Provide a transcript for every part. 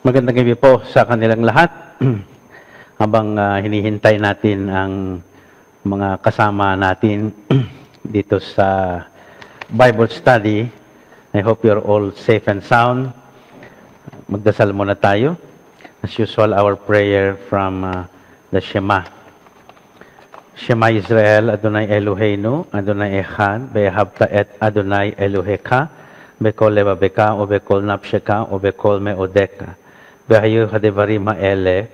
Magandang gabi po sa kanilang lahat. Habang hinihintay natin ang mga kasama natin dito sa Bible study, I hope you're all safe and sound. Magdasal muna tayo. As usual, our prayer from the Shema. Shema Israel, Adonai Eloheinu, Adonai Echad, Be'ahavta et Adonai Eloheka, Bekol lebabeka, o bekol napsheka, o bekol meodeka. Behayu hadevarim ha'ele,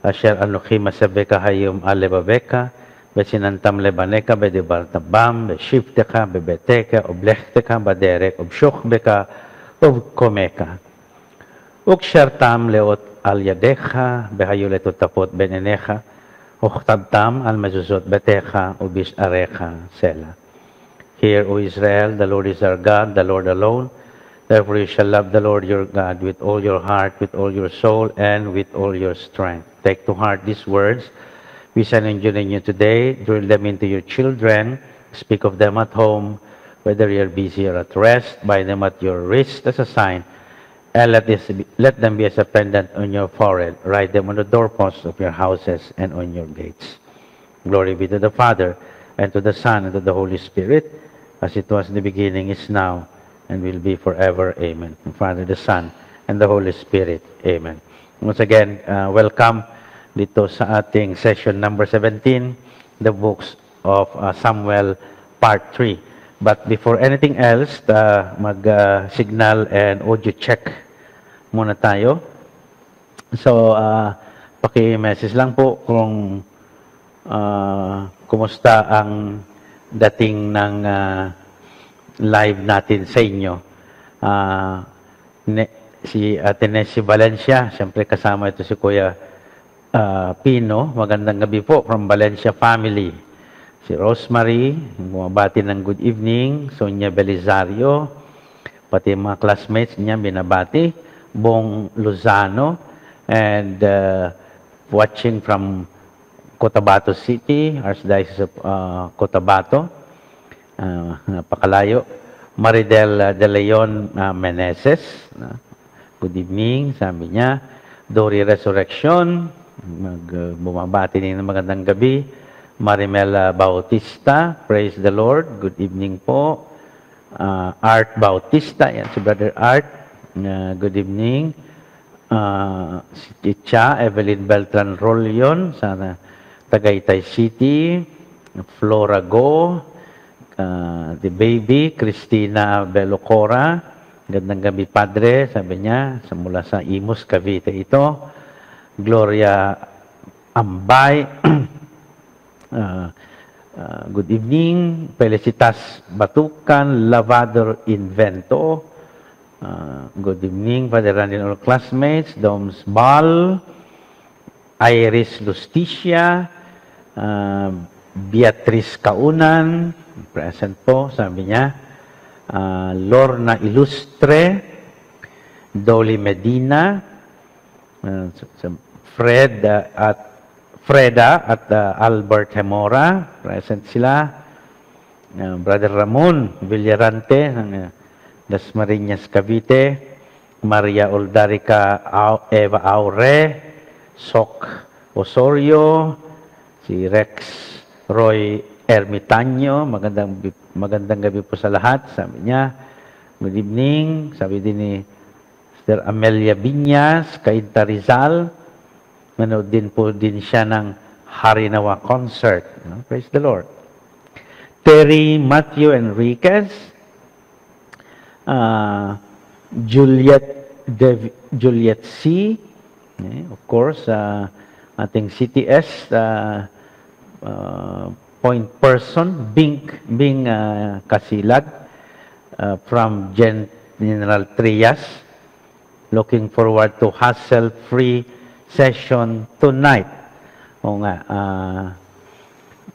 asher anochi masabeka hayum alebabeka, besinantam lebaneka, bedebartabam, beshivteka, bebeteka, oblechteka, baderek, obshochbeka, obkomeka. Ukshartam leot al yadecha, behayu letutapot benenecha, uchtabtam al mezuzot betecha, ubis arecha, sela. Hear, O Israel, the Lord is our God, the Lord alone. Therefore you shall love the Lord your God with all your heart, with all your soul, and with all your strength. Take to heart these words. We send enjoin you today. Drill them into your children. Speak of them at home, whether you're busy or at rest. Bind them at your wrist as a sign. And let them be as a pendant on your forehead. Write them on the doorposts of your houses and on your gates. Glory be to the Father, and to the Son, and to the Holy Spirit, as it was in the beginning, is now, and will be forever. Amen. The Father, the Son, and the Holy Spirit. Amen. Once again, welcome dito sa ating session number 17, the books of Samuel, part 3. But before anything else, mag-signal and audio check muna tayo. So, paki-message lang po kung kumusta ang dating ng live natin sa inyo. Si Ate Nessie Valencia, siyempre kasama ito si Kuya Pino. Magandang gabi po from Valencia family. Si Rosemary, bumabati ng good evening. Sonia Belizario, pati mga classmates niya binabati. Bong Lozano, and watching from Cotabato City, Archdiocese of Cotabato. Napakalayo. Maridel De Leon Meneses, good evening, sabi niya. Dory Resurrection, bumabati din ng magandang gabi. Marimela Bautista, praise the Lord, good evening po. Art Bautista, yan si Brother Art, good evening. Si Ticha, Evelyn Beltran Rollion, sa Tagaytay City. Flora Go, the baby, Christina Belocora, gandang gabi Padre, sabi niya, mula sa Imus, Cavite ito. Gloria Ambay, good evening. Felicitas Batukan, Lavador Invento, good evening, Father Randy and all classmates. Doms Bal, Iris Lusticia, Beatrice Kaunan, present po, sabi niya. Lorna Ilustre, Dolly Medina, Freda at Albert Hemora, present sila. Brother Ramon Villarante ng Dasmariñas, Cavite. Maria Oldarica Eva Aure, Sok Osorio, si Rex Roy Ermitanyo, magandang gabi po sa lahat, sabi niya. Good evening, sabi din ni Sister Amelia Binyas, Cainta Rizal, manood din po din siya ng Harinawa concert. Praise the Lord. Terry Matthew Enriquez, Juliet C, of course, ating CTS, point person, Bing Kasilag, from General Trias. Looking forward to hassle-free session tonight. O nga,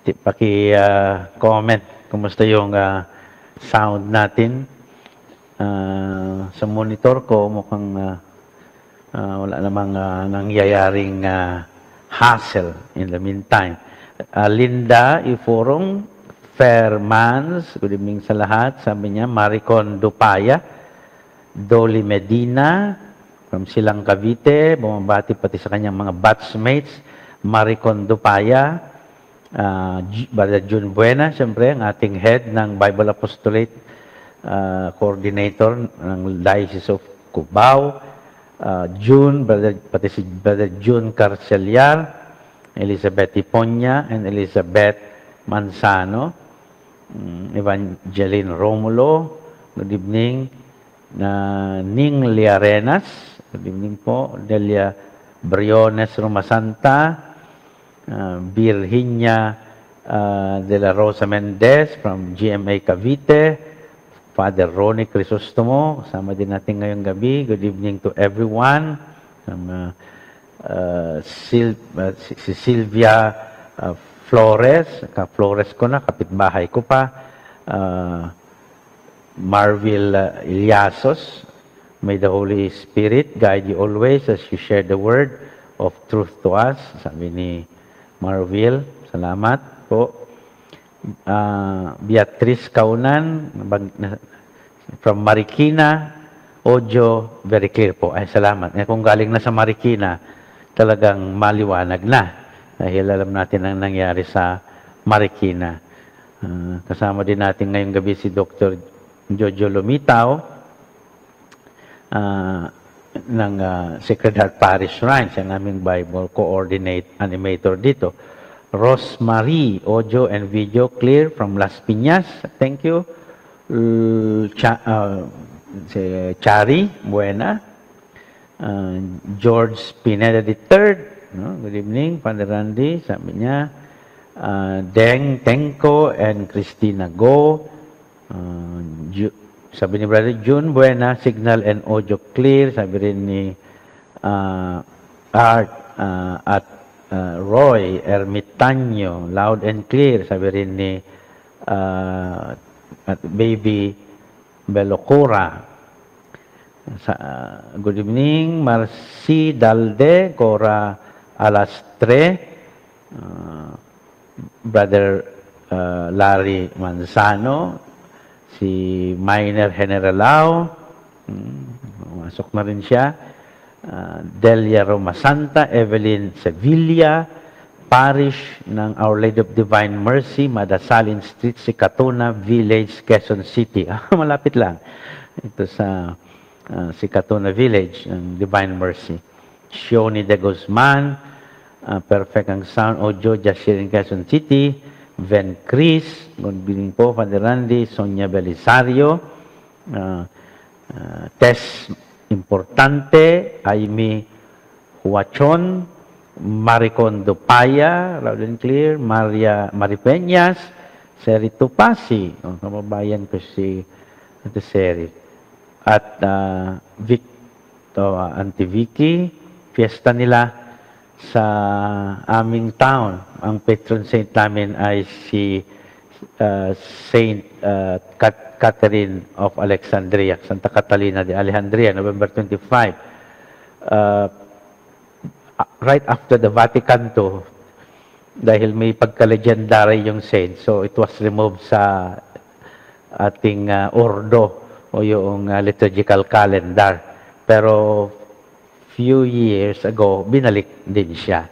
paki-comment, kumusta yung sound natin. Sa monitor ko, mukhang wala namang nangyayaring hassle in the meantime. Linda Iforong Fairmans, good evening sa lahat. Sabi niya, Maricon Dupaya, Dolly Medina, from Silang Cavite, bumabati pati sa kanyang mga batchmates, Maricon Dupaya, Brother June Buena, siyempre, ang ating head ng Bible Apostolate coordinator ng Diocese of Cubao, pati si Brother June Carceliar, Elizabeth Iponya, and Elizabeth Manzano, Evangeline Romulo, good evening, Ning Liarenas, good evening po, Delia Briones Romasanta, Virginia de la Rosa Mendez from GMA Cavite, Father Ronnie Crisostomo, kasama din natin ngayong gabi. Good evening to everyone. Si Sylvia Flores, ka-Flores ko na, kapitbahay ko pa. Marvil Ilyasos, may the Holy Spirit guide you always as you share the word of truth to us. Sabi ni Marvil, salamat po. Beatrice Kaunan, from Marikina, audio, very clear po. Ay, salamat. Kung galing na sa Marikina, talagang maliwanag na. Dahil alam natin ang nangyari sa Marikina. Kasama din natin ngayong gabi si Dr. Jojo Lumitaw, ng Sacred Heart Parish Shrine, siya ang aming Bible animator dito. Rosemary, audio and video clear from Las Piñas. Thank you. Chari Buena. George Pineda III. No? Good evening, Father Randy. Sabi niya, Deng Tenko and Christina Go. Sabi ni Brother June Buena, signal and audio clear. Sabi rin ni Art at Roy Ermitanyo, loud and clear. Sabi rin ni at Baby Belocura. Good evening, Marcy Dalde, Cora Alastre, Brother Larry Manzano, si Minor Generalao, masok na rin siya, Delia Romasanta, Evelyn Sevilla, Parish ng Our Lady of Divine Mercy, Madasalin Street, Sikatuna Village, Quezon City. Malapit lang. Ito sa Sikatuna Village ng Divine Mercy. Shioni de Guzman, perfect ang sound audio, just here in Quezon City. Ven Chris, good evening po, Father Randy, Sonia Belisario, Tess Importante, Aimee Huachon, Maricon Dupaya, loud and clear, Maria Maripeñas, Seri Tupasi, kababayan ko si Seri, at Auntie Vicky, fiesta nila sa aming town. Ang patron saint namin ay si Saint Catherine of Alexandria, Santa Catalina de Alejandria, November 25. Right after the Vatican II, dahil may pagka-legendary yung saint, so it was removed sa ating ordo o yung liturgical calendar. Pero few years ago, binalik din siya.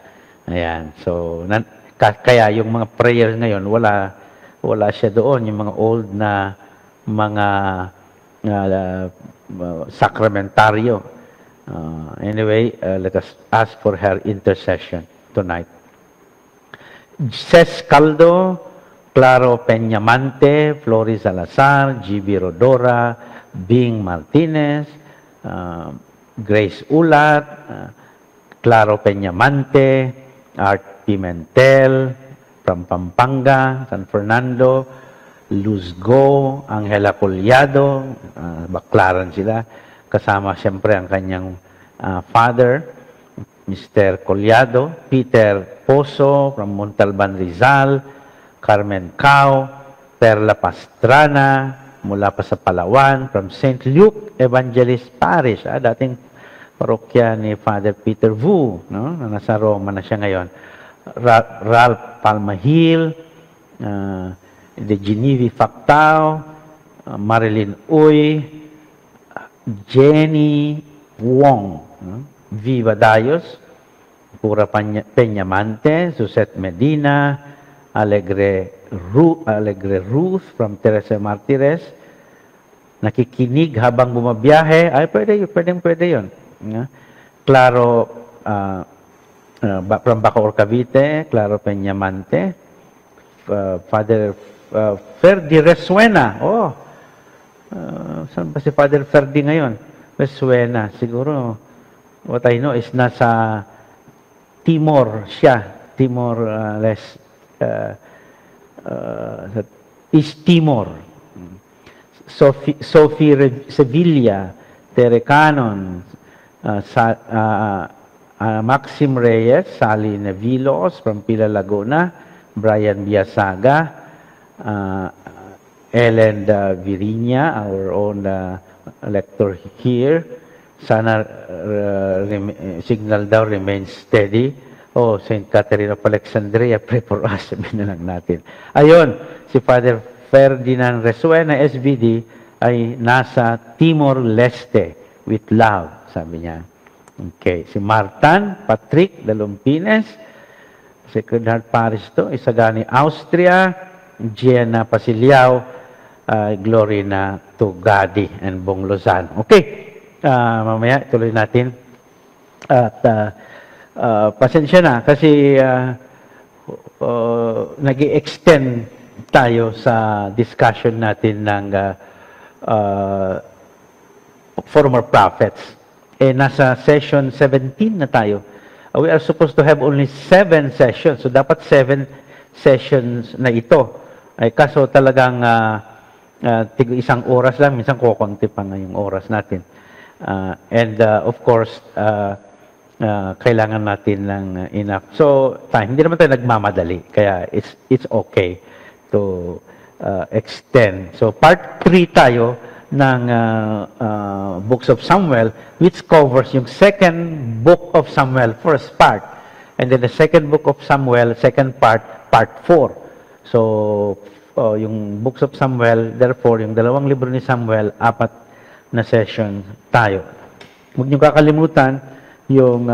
Ayan. So, kaya yung mga prayers ngayon, wala siya doon. Yung mga old na mga sakramentaryo. Anyway, let us ask for her intercession tonight. Ces Caldo, Claro Peñamante, Floris Salazar, GB Rodora, Bing Martinez, Grace Ulat, Claro Peñamante, Art Pimentel, from Pampanga, San Fernando, Luz Go, Angela Collado, baklaran sila. Kasama siyempre ang kanyang father, Mr. Collado, Peter Poso from Montalban, Rizal, Carmen Cao, Perla Pastrana, mula pa sa Palawan, from St. Luke Evangelist Parish, dating parokya ni Father Peter Vu, no? Nasa Roma na siya ngayon. Ralph Palmahil, De Genevieve Factao, Marilyn Uy, Jenny Wong, no? Viva Dayos, Pura Peñamante, Suset Medina, Alegre Ruth from Teresa Martires, nakikinig habang bumabiyahe, ay pwede yun. Claro, from Bacoor, Cavite, Claro Peñamante, Father Ferdi Resuena, saan ba si Father Ferdi ngayon? Resuena, siguro, what I know is nasa Timor siya, East Timor. Sophie Sevilla, Tere Canon, Maxim Reyes, Sally Nevilos from Pila Laguna, Brian Biasaga, Ellen Virinia, our own lector here. Sana signal daw remains steady. Oh, St. Catherine of Alexandria, pray for us. Sabihin na lang natin. Ayun, si Father Ferdinand Resuena, SVD, ay nasa Timor-Leste with love, sabi niya. Okay, si Martan Patrick Dalumpines, Sacred Heart Parish to, Isagani, Austria, Gianna Pasiliao, glory na to Gadi and Bong Lozano. Okay. Mamaya tuloy natin at pasensya na kasi nag-i-extend tayo sa discussion natin ng former prophets. Nasa session 17 na tayo. We are supposed to have only 7 sessions. So dapat 7 sessions na ito. Kaso talagang isang oras lang, minsan kukunti pa nga yung oras natin. Of course, kailangan natin ng enough. So, time. Hindi naman tayo nagmamadali. Kaya it's okay to extend. So, part 3 tayo ng Books of Samuel, which covers yung second book of Samuel, first part. And then the second book of Samuel, second part, part 4. So, yung Books of Samuel, therefore, yung dalawang libro ni Samuel, 4 na session tayo. Huwag niyo kakalimutan yung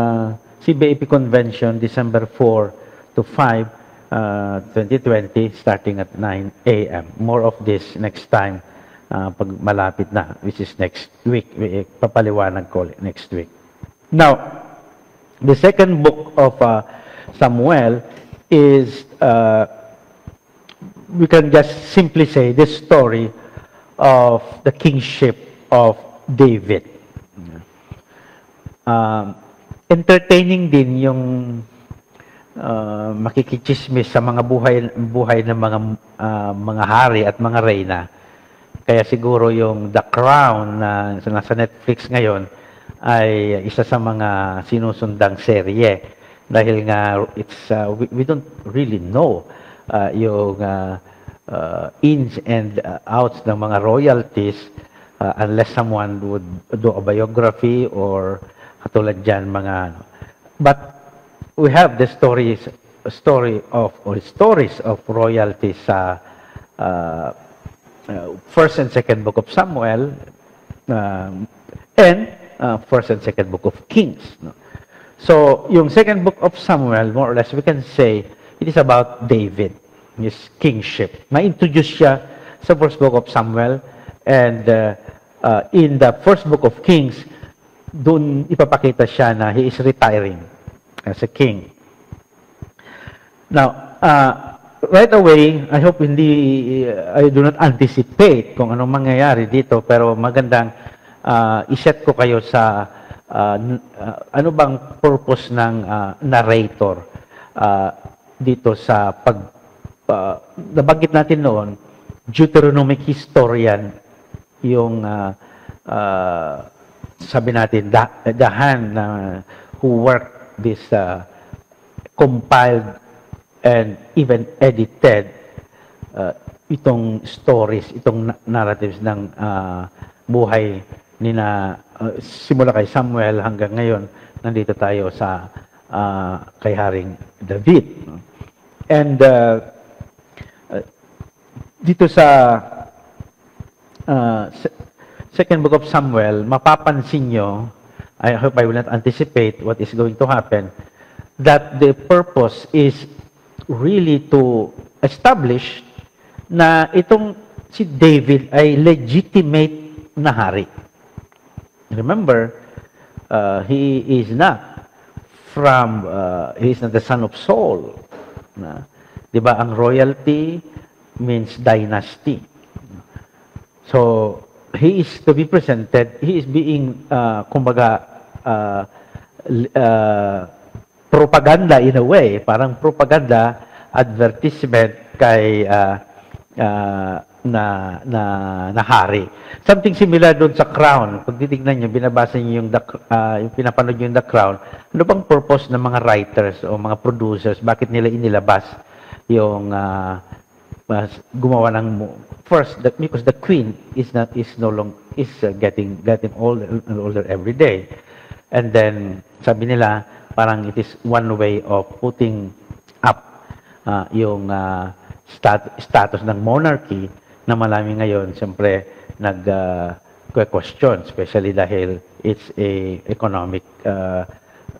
CBAP Convention, December 4 to 5, 2020, starting at 9 a.m. More of this next time, pag malapit na, which is next week. Papaliwanag ko next week. Now, the second book of Samuel is, we can just simply say, the story of the kingship of David. Entertaining din yung makikichismis sa mga buhay ng mga hari at mga reyna. Kaya siguro yung The Crown na nasa Netflix ngayon ay isa sa mga sinusundang serye dahil nga we don't really know yung ins and outs ng mga royalties unless someone would do a biography or katulad dyan mga but we have the stories of royalties sa first and second book of Samuel and first and second book of Kings. So yung second book of Samuel, more or less we can say it is about David, his kingship. Ma-introduce siya sa first book of Samuel and in the first book of Kings, doon ipapakita siya na he is retiring as a king. Now, right away, I hope I do not anticipate kung anong mangyayari dito, pero magandang iset ko kayo sa ano bang purpose ng narrator dito sa nabanggit natin noon, Deuteronomic historian yung sabi natin, the hand who worked this compiled and even edited itong stories, itong narratives ng buhay ni simula kay Samuel hanggang ngayon, nandito tayo sa kay Haring David. And dito sa second book of Samuel, mapapansin nyo, I hope I will not anticipate what is going to happen, that the purpose is really to establish na itong si David ay legitimate na hari. Remember, he is not the son of Saul. Na, 'di ba, ang royalty means dynasty. So, he is to be presented, he is being, propaganda in a way, parang propaganda, advertisement kay na hari. Something similar doon sa Crown. Pag titignan niyo, binabasa niyo yung pinapanood niyo yung The Crown, ano bang purpose ng mga writers o mga producers? Bakit nila inilabas yung gumawa ng first because the queen is getting older and older every day. And then sabi nila parang it is one way of putting up yung status ng monarchy na marami ngayon siyempre question, especially dahil it's a economic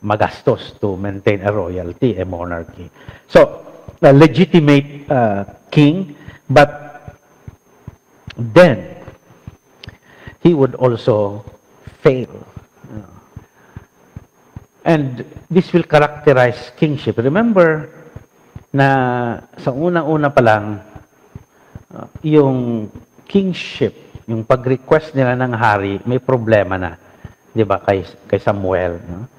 magastos to maintain a royalty, a monarchy. So, a legitimate king, but then he would also fail. And this will characterize kingship. Remember na sa unang-una pa lang, yung kingship, yung pag-request nila ng hari, may problema na. Di ba? Kay Samuel. No?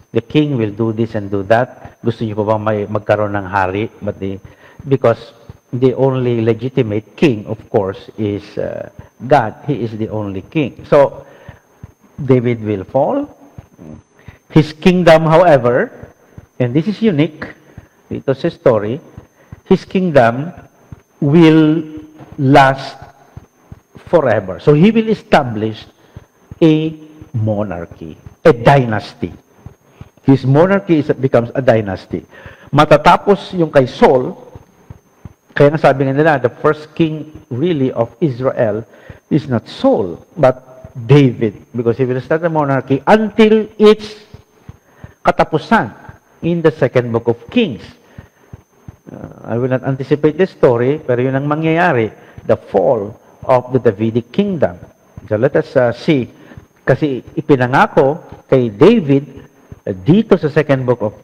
The king will do this and do that. Gusto niyo pa ba magkaroon ng hari? Because the only legitimate king, of course, is God. He is the only king. So, David will fall. His kingdom, however, and this is unique, ito sa story, his kingdom will last forever. So he will establish a monarchy, a dynasty. His monarchy becomes a dynasty. Matatapos yung kay Saul, kaya nga sabi nga nila, the first king really of Israel is not Saul, but David, because he will start the monarchy until its katapusan in the second book of Kings. I will not anticipate this story, pero yun ang mangyayari, the fall of the Davidic kingdom. So let us see, kasi ipinangako kay David dito sa second book of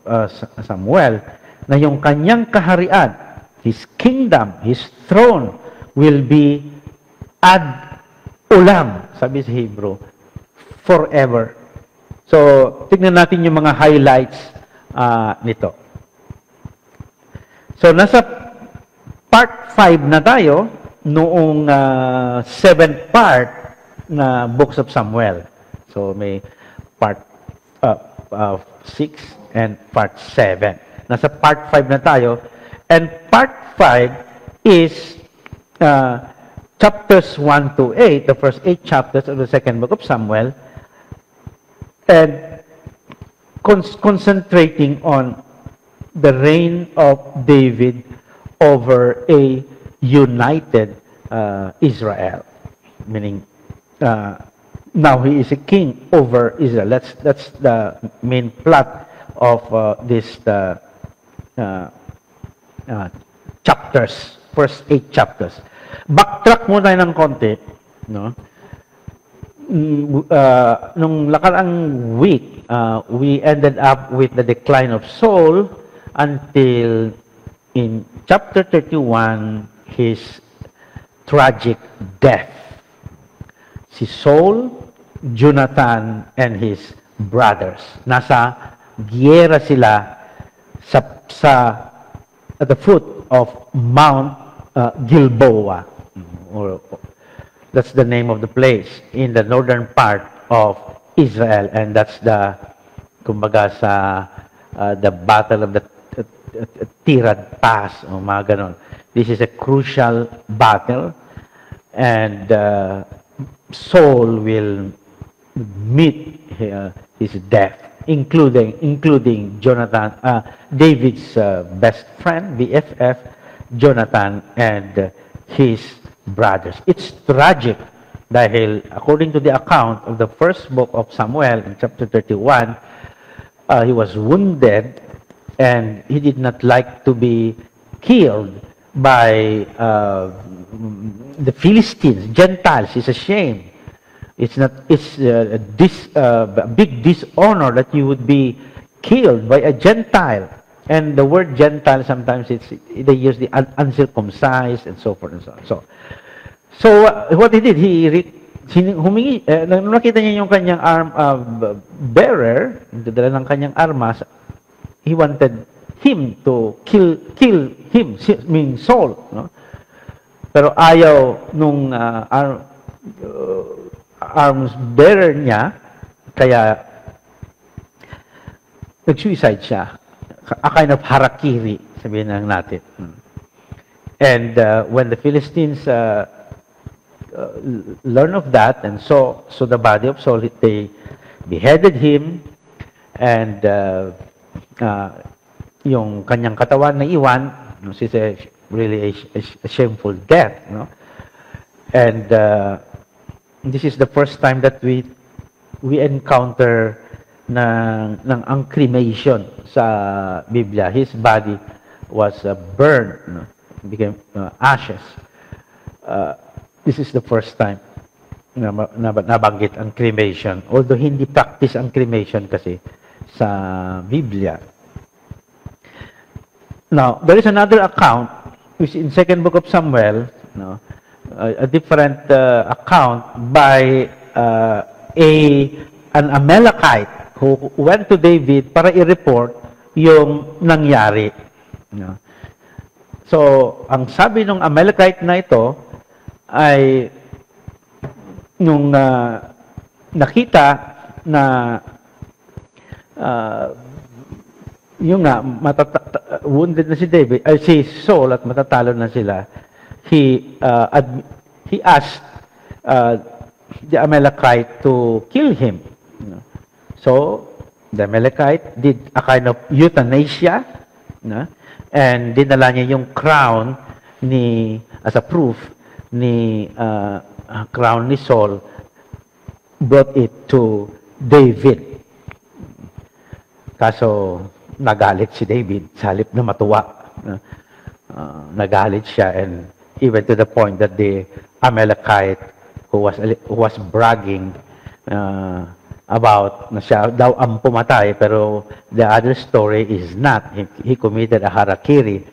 Samuel, na yung kanyang kaharian, his kingdom, his throne, will be ad ulam, sabi sa Hebrew, forever. So, tignan natin yung mga highlights nito. So, nasa part 5 na tayo, noong 7th part na Books of Samuel. So, may part 6 and part 7. Nasa part 5 na tayo. And part 5 is chapters 1 to 8, the first 8 chapters of the second book of Samuel, and concentrating on the reign of David over a united Israel. Meaning, now he is a king over Israel. That's the main plot of this chapters, first 8 chapters. Backtrack muna tayo ng konti, no? Nung nakaraang week, we ended up with the decline of Saul until in chapter 31, his tragic death. Si Saul, Jonathan, and his brothers. Nasa giyera sila at the foot of Mount Gilboa. That's the name of the place in the northern part of Israel, and that's the, kumbaga the battle of the Tirad Pass, o mga ganon. This is a crucial battle, and Saul will meet his death, including Jonathan, David's best friend, BFF, Jonathan, and his brothers. It's tragic Dahil according to the account of the first book of Samuel in chapter 31, he was wounded and he did not like to be killed by the Philistines, Gentiles. He's ashamed. It's a big dishonor that you would be killed by a Gentile. And the word Gentile, sometimes they use the uncircumcised and so forth and so on. So what he did, humingi, nung nakita niya yung kanyang bearer, dala ng kanyang armas, he wanted him to kill him, meaning Saul. No? Pero ayaw nung arms bearer niya, kaya nag-suicide siya. A kind of harakiri, sabihin lang natin. And when the Philistines learn of that and saw the body of Saul, they beheaded him, and yung kanyang katawan na iwan, this is really a shameful death, no? And this is the first time that we encounter ng ang cremation sa Biblia. His body was burned, no? Became ashes. This is the first time na nabanggit ang cremation. Although hindi practice ang cremation kasi sa Biblia. Now, there is another account which in second book of Samuel, no, a different account by an Amalekite who went to David para i-report yung nangyari. No. So, ang sabi ng Amalekite na ito ay nung nakita na yung nga wounded na si David, si Saul at matatalo na sila, he asked the Amalekite to kill him. So the Amalekite did a kind of euthanasia, no? And dinala niya yung crown as a proof ni crown ni Saul, brought it to David. Kaso nagalit si David sa halip na matuwa. Nagalit siya, and even to the point that the Amalekite who was bragging about na siya daw ang pumatay, pero the other story is not. He committed a harakiri.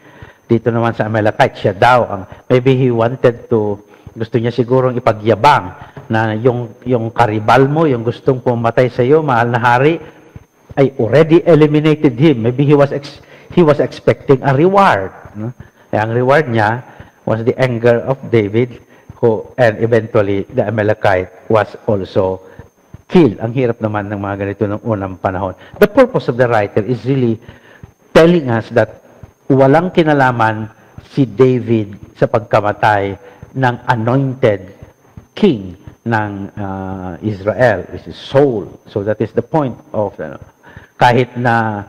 Dito naman sa Amalekite, siya daw ang, maybe he wanted to, gusto niya sigurong ipagyabang na yung karibal mo, yung gustong pumatay sa iyo, mahal na hari, ay already eliminated him. Maybe he was expecting a reward. No? Ang reward niya was the anger of David, and eventually the Amalekite was also killed. Ang hirap naman ng mga ganito ng unang panahon. The purpose of the writer is really telling us that walang kinalaman si David sa pagkamatay ng anointed king ng Israel, which is Saul. So that is the point of kahit na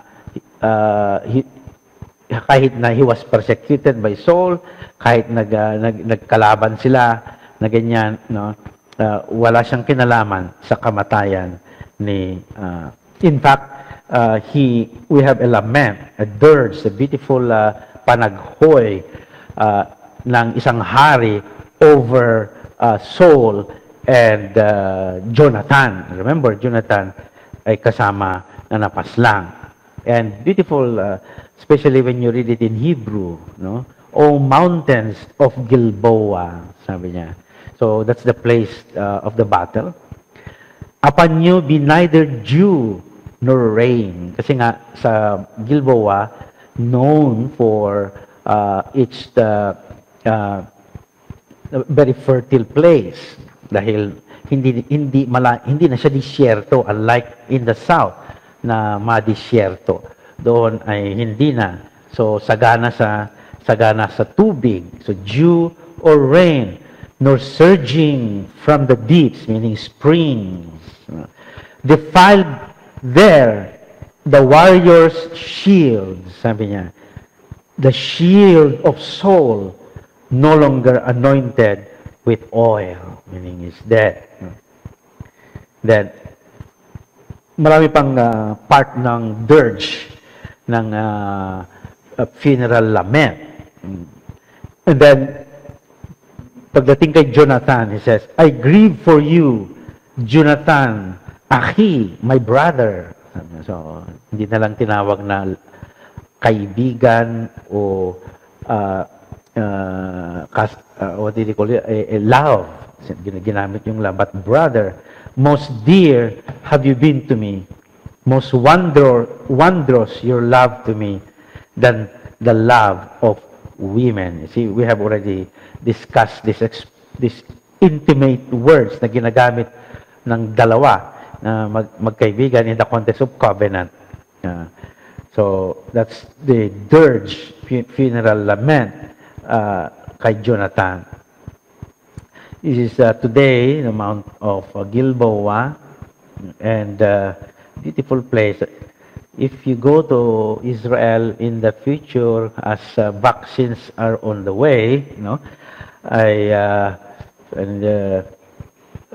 he was persecuted by Saul, kahit nagkalaban sila na ganyan, no, wala siyang kinalaman sa kamatayan ni in fact we have a lament, a dirge, a beautiful panaghoy ng isang hari over Saul and Jonathan. Remember, Jonathan ay kasama na napaslang. And beautiful, especially when you read it in Hebrew, no? O mountains of Gilboa, sabi niya. So that's the place of the battle. Upon you be neither dew nor rain. Kasi nga sa Gilboa, known for its very fertile place. Dahil hindi na siya disyerto, unlike in the south na madisyerto. Doon ay hindi na. So sagana sa tubig. So dew or rain, nor surging from the deeps, meaning springs. Defiled there the warrior's shield, sabi niya. The shield of Saul, no longer anointed with oil, meaning he's dead. Then, marami pang part ng dirge, ng funeral lament. And then, pagdating kay Jonathan, he says, I grieve for you, Jonathan, Ahi, my brother. So, hindi na lang tinawag na kaibigan o what did he call it? Love. Ginamit yung love. But brother, most dear have you been to me. Most wondrous your love to me than the love of women. See, we have already discussed this intimate words na ginagamit ng dalawa na magkaibigan in the context of covenant. So, that's the dirge, funeral lament kay Jonathan. This is today, the Mount of Gilboa, and beautiful place. If you go to Israel in the future, as vaccines are on the way,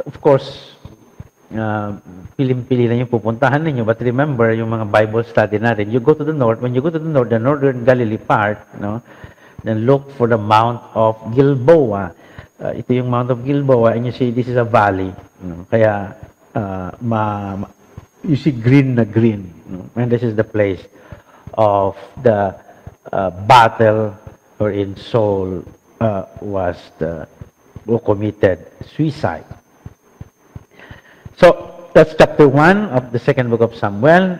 of course, piling-pili na yung pupuntahan ninyo. But remember, yung mga Bible study natin, you go to the north. When you go to the north, the northern Galilee part, then look for the Mount of Gilboa. Ito yung Mount of Gilboa, and you see this is a valley. Kaya, you see green na green. And this is the place of the battle wherein Saul who committed suicide. So, that's chapter 1 of the second book of Samuel.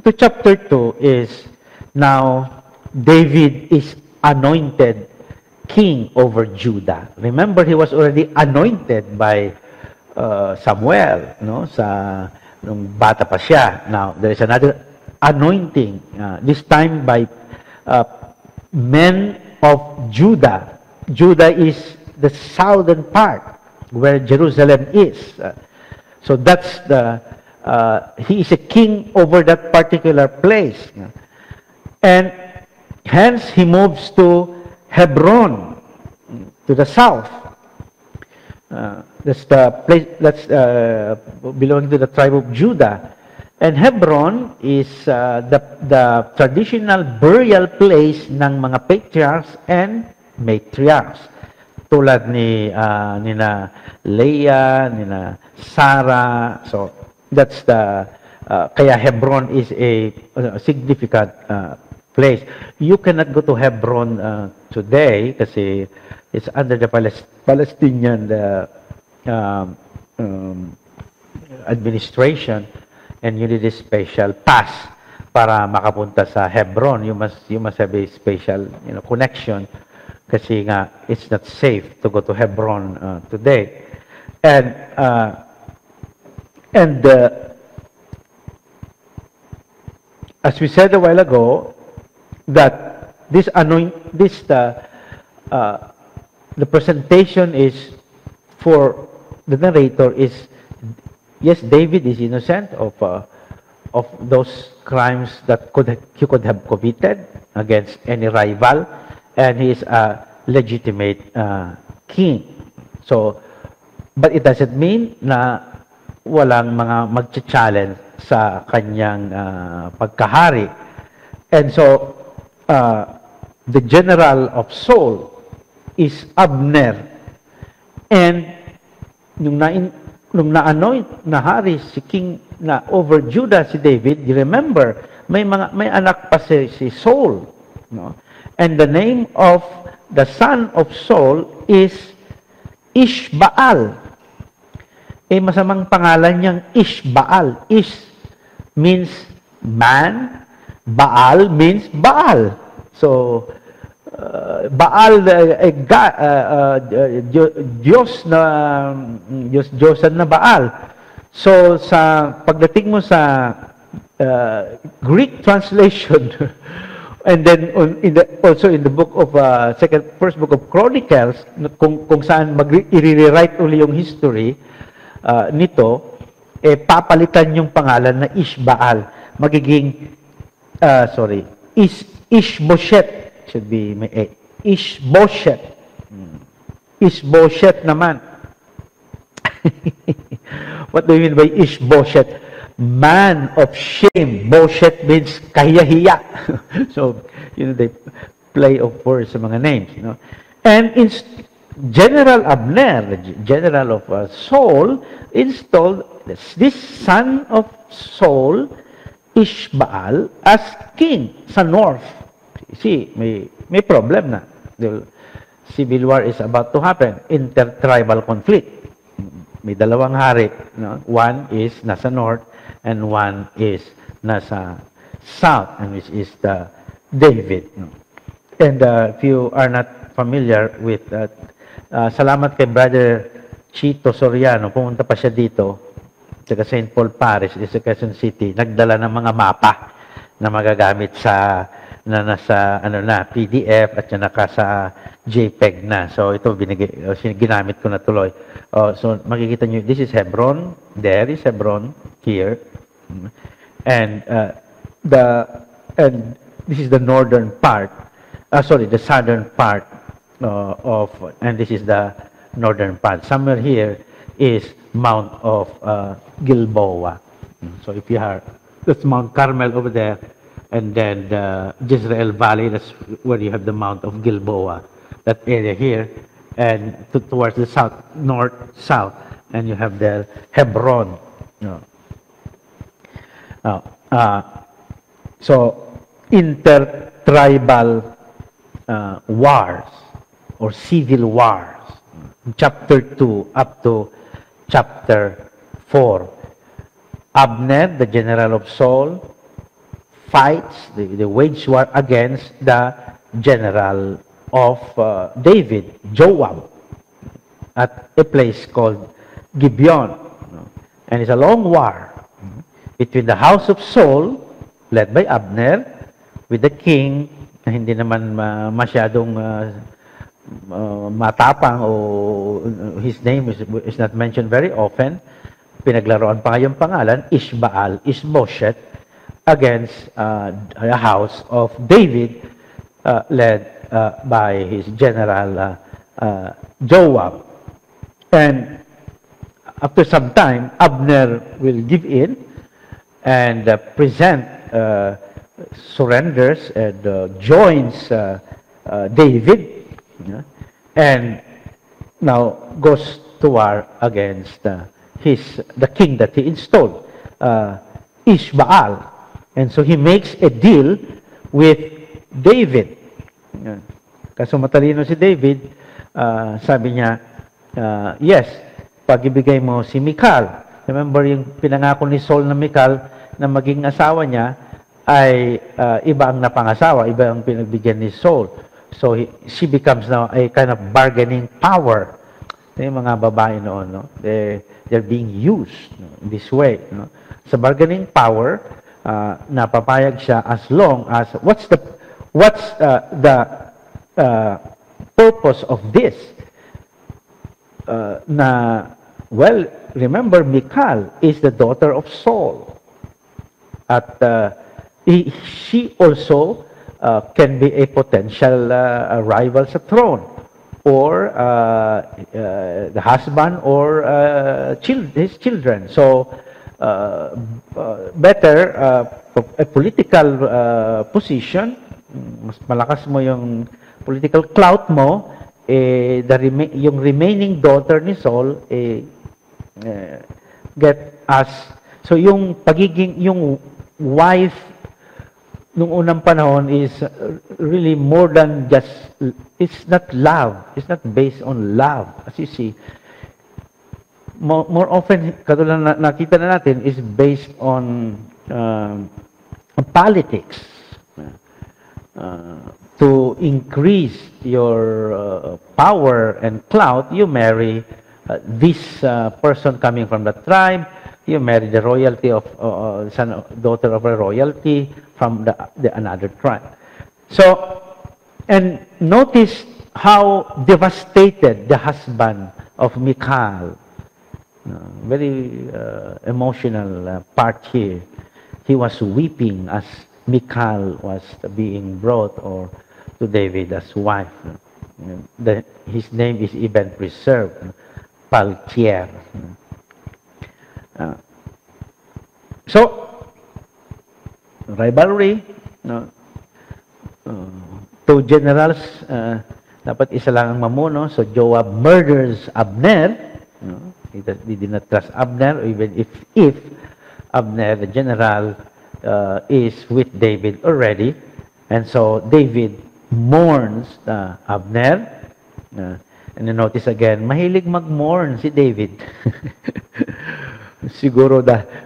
To chapter 2 is now David is anointed king over Judah. Remember, he was already anointed by Samuel, nung bata pa siya. Now, there is another anointing, this time by men of Judah. Judah is the southern part where Jerusalem is. So that's he is a king over that particular place. And hence he moves to Hebron, to the south. That's the place that's belonging to the tribe of Judah. And Hebron is the traditional burial place ng mga patriarchs and matriarchs. Tulad nina Leah, nina Sarah. So that's the kaya Hebron is a significant place. You cannot go to Hebron today kasi it's under the Palestinian administration, and you need a special pass para makapunta sa Hebron. You must have a special connection kasi nga it's not safe to go to Hebron today. And as we said a while ago, that the presentation is for the narrator is, yes, David is innocent of those crimes that he could have committed against any rival, and he is a legitimate king. So, but it doesn't mean na walang mga mag-challenge sa kanyang pagkahari. And so, the general of Saul is Abner. And nung na-anoint na hari si king na over Judah si David, you remember, may anak pa si Saul, And the name of the son of Saul is Ishbaal. Masamang pangalan niyang Ishbaal. Ish means man, Baal means Baal. So, Baal, Diyosan na Baal. So, pagdating mo sa Greek translation, and then also in the book of first book of Chronicles, kung saan i-rewrite uli yung history nito, papalitan yung pangalan na Ishbaal. Magiging Ishbosheth. Should be Ishbosheth. Ishbosheth naman. What do you mean by Ishbosheth? Man of shame. Bosheth means kahiya-hiya. So, they play of words sa mga names. And General Abner, general of Saul, installed this son of Saul, Ishbaal, as king sa north. See, may problem na. The civil war is about to happen. Intertribal conflict. May dalawang hari. One is nasa north and one is nasa south, and which is the David. And if you are not familiar with salamat kay Brother Chito Soriano, pumunta pa siya dito, taga St. Paul Parish, sa Quezon City, nagdala ng mga mapa na magagamit nasa PDF at naka sa JPEG na. So ito ginamit ko na tuloy. So makikita niyo, this is Hebron, there is Hebron here. And this is the northern part. The southern part and this is the northern part. Somewhere here is Mount of Gilboa. So if you are, that's Mount Carmel over there, and then the Jezreel Valley, that's where you have the Mount of Gilboa, that area here, and towards the south, north, south, and you have the Hebron. So intertribal wars or civil wars, chapter 2 up to chapter 4. Abner, the general of Saul, fights, the wage war against the general of David, Joab, at a place called Gibeon. And it's a long war between the house of Saul, led by Abner, with the king, na hindi naman masyadong matapang, o his name is not mentioned very often. Pinaglaruan pa nga yung pangalan, Ishbaal, Ishbosheth, against the house of David, led by his general Joab. And after some time, Abner will give in and surrenders and joins David, and now goes to war against the king that he installed, Ishbaal. And so he makes a deal with David. Kaso matalino si David, sabi niya, yes, pag ibigay mo si Michal. Remember yung pinangako ni Saul na Michal na maging asawa niya ay iba ang napangasawa, iba ang pinagbigyan ni Saul. So she becomes now a kind of bargaining power. Yung mga babae noon, no? They're being used in this way. No? Sa bargaining power, napapayag siya as long as what's the purpose of this? Well, remember, Michal is the daughter of Saul. At she also can be a potential rival sa throne, or the husband, or his children. So, better a political position, mas malakas mo yung political clout mo, yung remaining daughter ni Saul, get us. So yung wife nung unang panahon is really more than just, it's not love. It's not based on love. As you see, more often, katulad na nakita na natin, is based on politics. To increase your power and clout, you marry this person coming from the tribe. You marry the royalty of daughter of a royalty from another tribe. So, and notice how devastated the husband of Michal. Very emotional part here. He was weeping as Michal was being brought to David as wife. His name is even preserved, Paltier. So, rivalry, no? Two generals, dapat isa lang ang mamuno. So, Joab murders Abner. No? He did not trust Abner, even if Abner, the general, is with David already. And so, David mourns Abner. And you notice again, mahilig mag-mourn si David. Siguro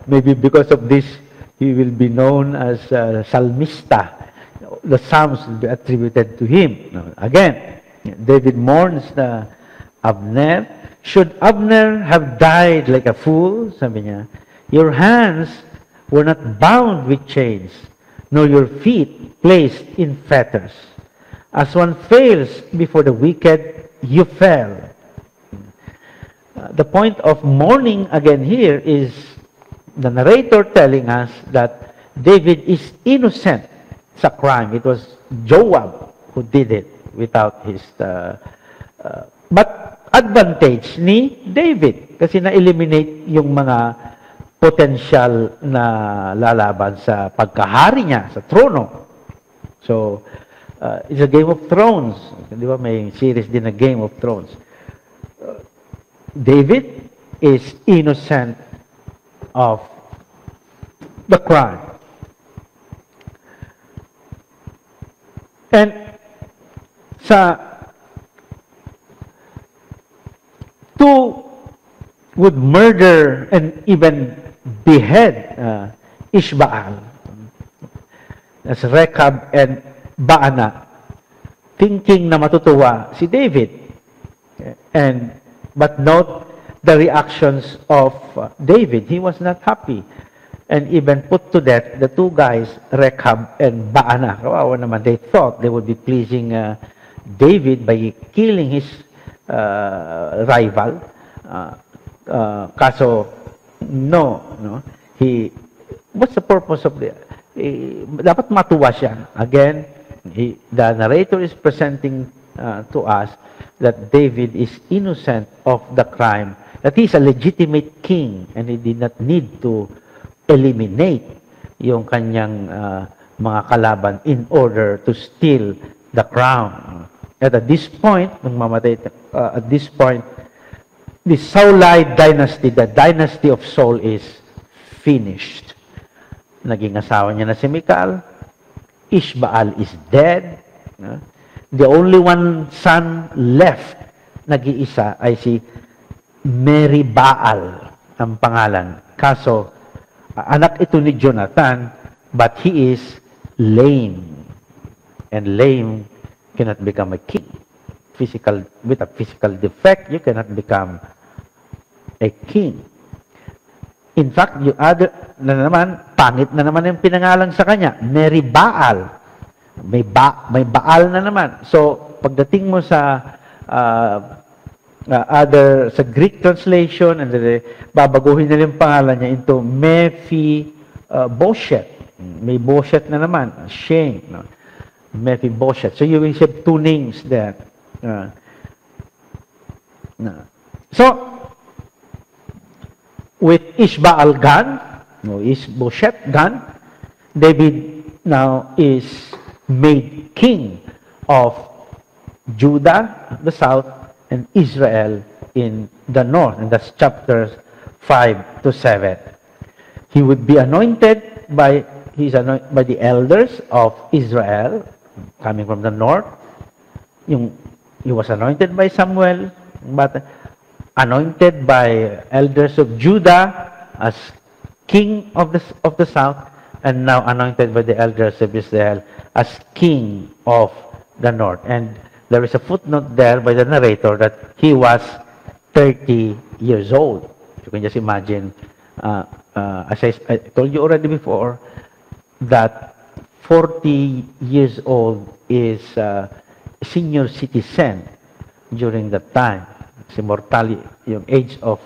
maybe because of this, he will be known as Salmista. The Psalms will be attributed to him. Again, David mourns Abner. Should Abner have died like a fool, sabi niya, your hands were not bound with chains, nor your feet placed in fetters. As one fails before the wicked, you fell. The point of mourning again here is the narrator telling us that David is innocent sa crime. It was Joab who did it without his... but advantage ni David kasi na-eliminate yung mga potential na lalaban sa pagkahari niya, sa trono. So, it's a Game of Thrones. Di ba? May series din na Game of Thrones. David is innocent of the crime. And two would murder and even behead Ishbaal. That's Rechab and Baana, thinking na matutuwa si David. But note the reactions of David. He was not happy. And even put to death the two guys, Rechab and Baana. Kawawa naman, they thought they would be pleasing David by killing his rival. Kaso, no. What's the purpose of dapat matuwa siya. Again, the narrator is presenting to us that David is innocent of the crime, that he is a legitimate king, and he did not need to eliminate yung kanyang mga kalaban in order to steal the crown. At this point, the Saulite dynasty, the dynasty of Saul is finished. Naging asawa niya na si Michal. Ishbaal is dead. The only one son left, nag-iisa, ay si Meribaal ang pangalan. Kaso, anak ito ni Jonathan, but he is lame. And lame cannot become a king. With a physical defect, you cannot become a king. In fact, yung other na naman, pangit na naman yung pinangalan sa kanya, Meribaal. May Baal na naman. So, pagdating mo sa sa Greek translation, and babaguhin na yung pangalan niya into Mephibosheth. May Bosheth na naman. Shame. No? Mephibosheth. So, you will have two names there. So, with Ishbaal gone, Ishbosheth gone, David now is made king of Judah, the south, and Israel in the north. And that's chapters 5 to 7. He would be anointed by the elders of Israel, coming from the north. He was anointed by Samuel, but anointed by elders of Judah as king of the south, and now anointed by the elders of Israel as king of the north. And there is a footnote there by the narrator that he was 30 years old. You can just imagine, as I told you already before, that 40 years old is senior citizen during that time. Si mortality, yung age of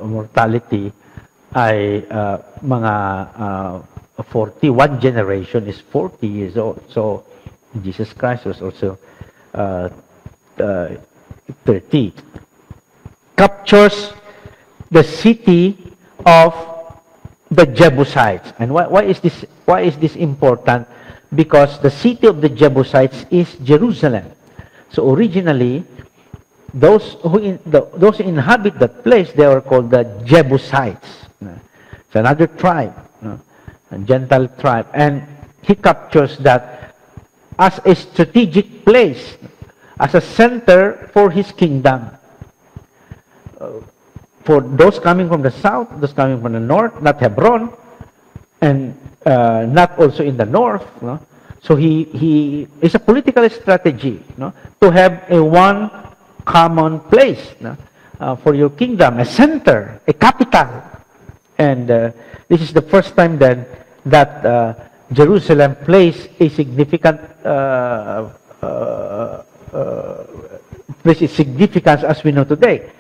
mortality ay mga 41 generation is 40 years old. So, Jesus Christ was also 30. Captures the city of the Jebusites. And why is this important? Because the city of the Jebusites is Jerusalem. So originally, those who inhabit that place, they were called the Jebusites. It's another tribe, a Gentile tribe. And he captures that as a strategic place, as a center for his kingdom. For those coming from the south, those coming from the north, not Hebron, and not also in the north. So it's a political strategy to have a one common place for your kingdom, a center, a capital. And this is the first time then that Jerusalem plays a significant significance as we know today.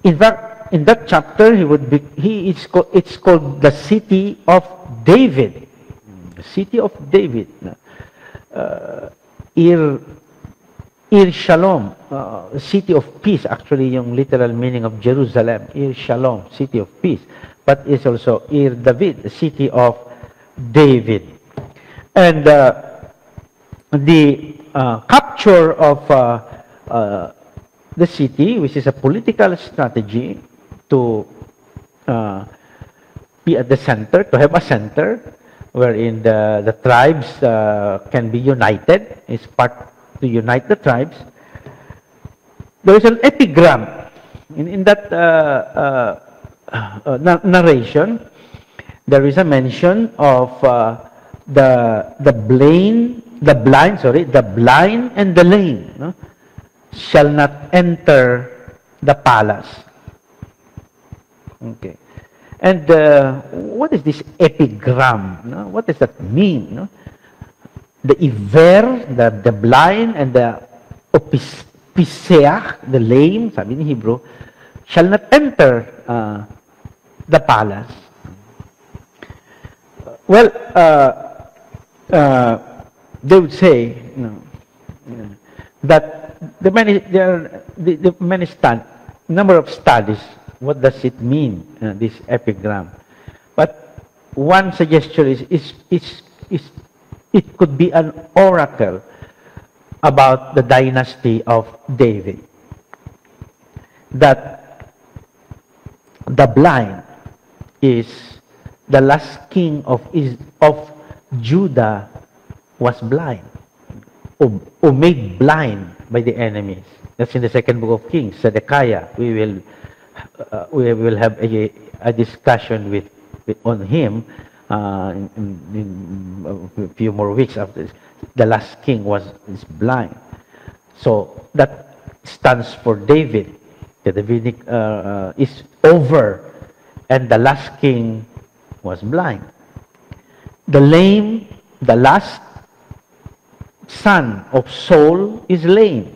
In fact, in that chapter, it's called the city of David. The city of David. Ir Shalom, city of peace. Actually, yung literal meaning of Jerusalem, Ir Shalom, city of peace. But it's also Ir David, the city of David. And the capture of the city, which is a political strategy to be at the center, to have a center wherein the tribes can be united, is part to unite the tribes. There is an epigram in that narration. There is a mention of the blind and the lame shall not enter the palace. Okay. And what is this epigram? What does that mean? The iver, the blind, and the piseach, the lame, sabi ni Hebrew, shall not enter the palace. Well, they would say that the many number of studies. What does it mean, this epigram? But one suggestion is it could be an oracle about the dynasty of David. That the blind is the last king of Judah was blind, or made blind by the enemies. That's in the second book of Kings, Zedekiah. We will have a discussion on him in a few more weeks after this. The last king is blind. So that stands for David. The Davidic is over, and the last king was blind. The lame, the last son of Saul is lame,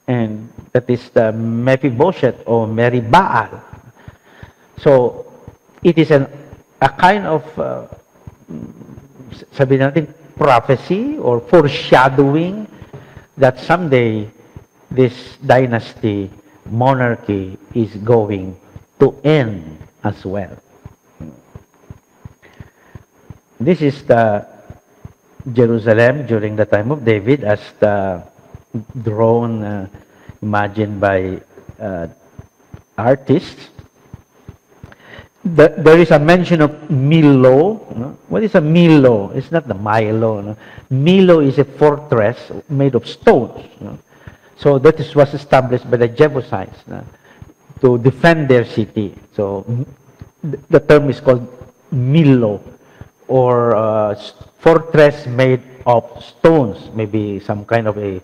and that is the Mephibosheth or Meribaal. So it is a kind of sabi natin prophecy or foreshadowing that someday this dynasty, monarchy, is going to end as well. This is the Jerusalem during the time of David, as the drawn, imagined by artists. There is a mention of Millo. What is a Millo? It's not the Milo. Millo is a fortress made of stones. So that was established by the Jebusites to defend their city. So the term is called Millo, or fortress made of stones. Maybe some kind of a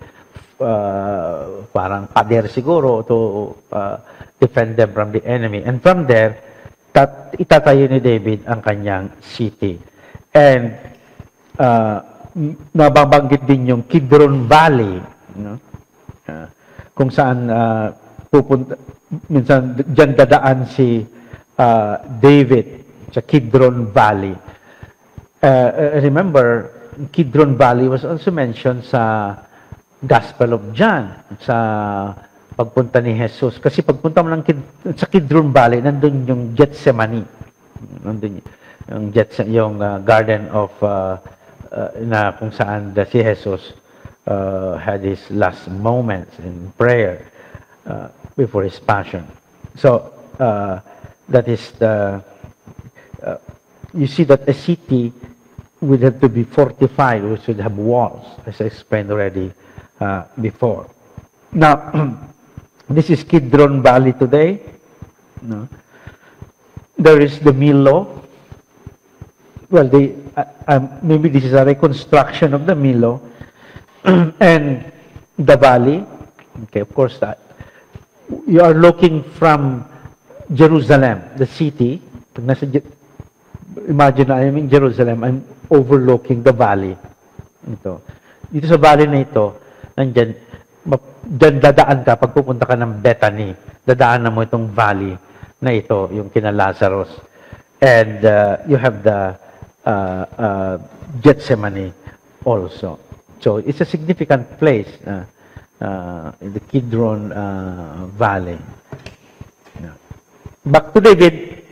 parang pader siguro to defend them from the enemy. And from there, itatayo ni David ang kanyang city. And nababanggit din yung Kidron Valley, kung saan pupunta, minsan dyan dadaan si David sa Kidron Valley. Remember, Kidron Valley was also mentioned sa Gospel of John, sa pagpunta ni Jesus. Kasi pagpunta mo sa Kidron Valley, nandun yung Gethsemane. Nandun yung garden of na kung saan si Jesus had his last moments in prayer before his passion. So that is you see that a city would have to be fortified, we should have walls, as I explained already before. Now, this is Kidron Valley today. No? There is the Milo. Well, maybe this is a reconstruction of the Milo. And the valley. Okay, of course, you are looking from Jerusalem, the city. Imagine I'm in Jerusalem, I'm overlooking the valley. Dito sa valley na ito, dyan dadaan ka, pag pupunta ka ng Bethany, dadaan mo itong valley na ito, yung kina Lazarus. And you have the Gethsemane also. So it's a significant place in the Kidron Valley. Back to David,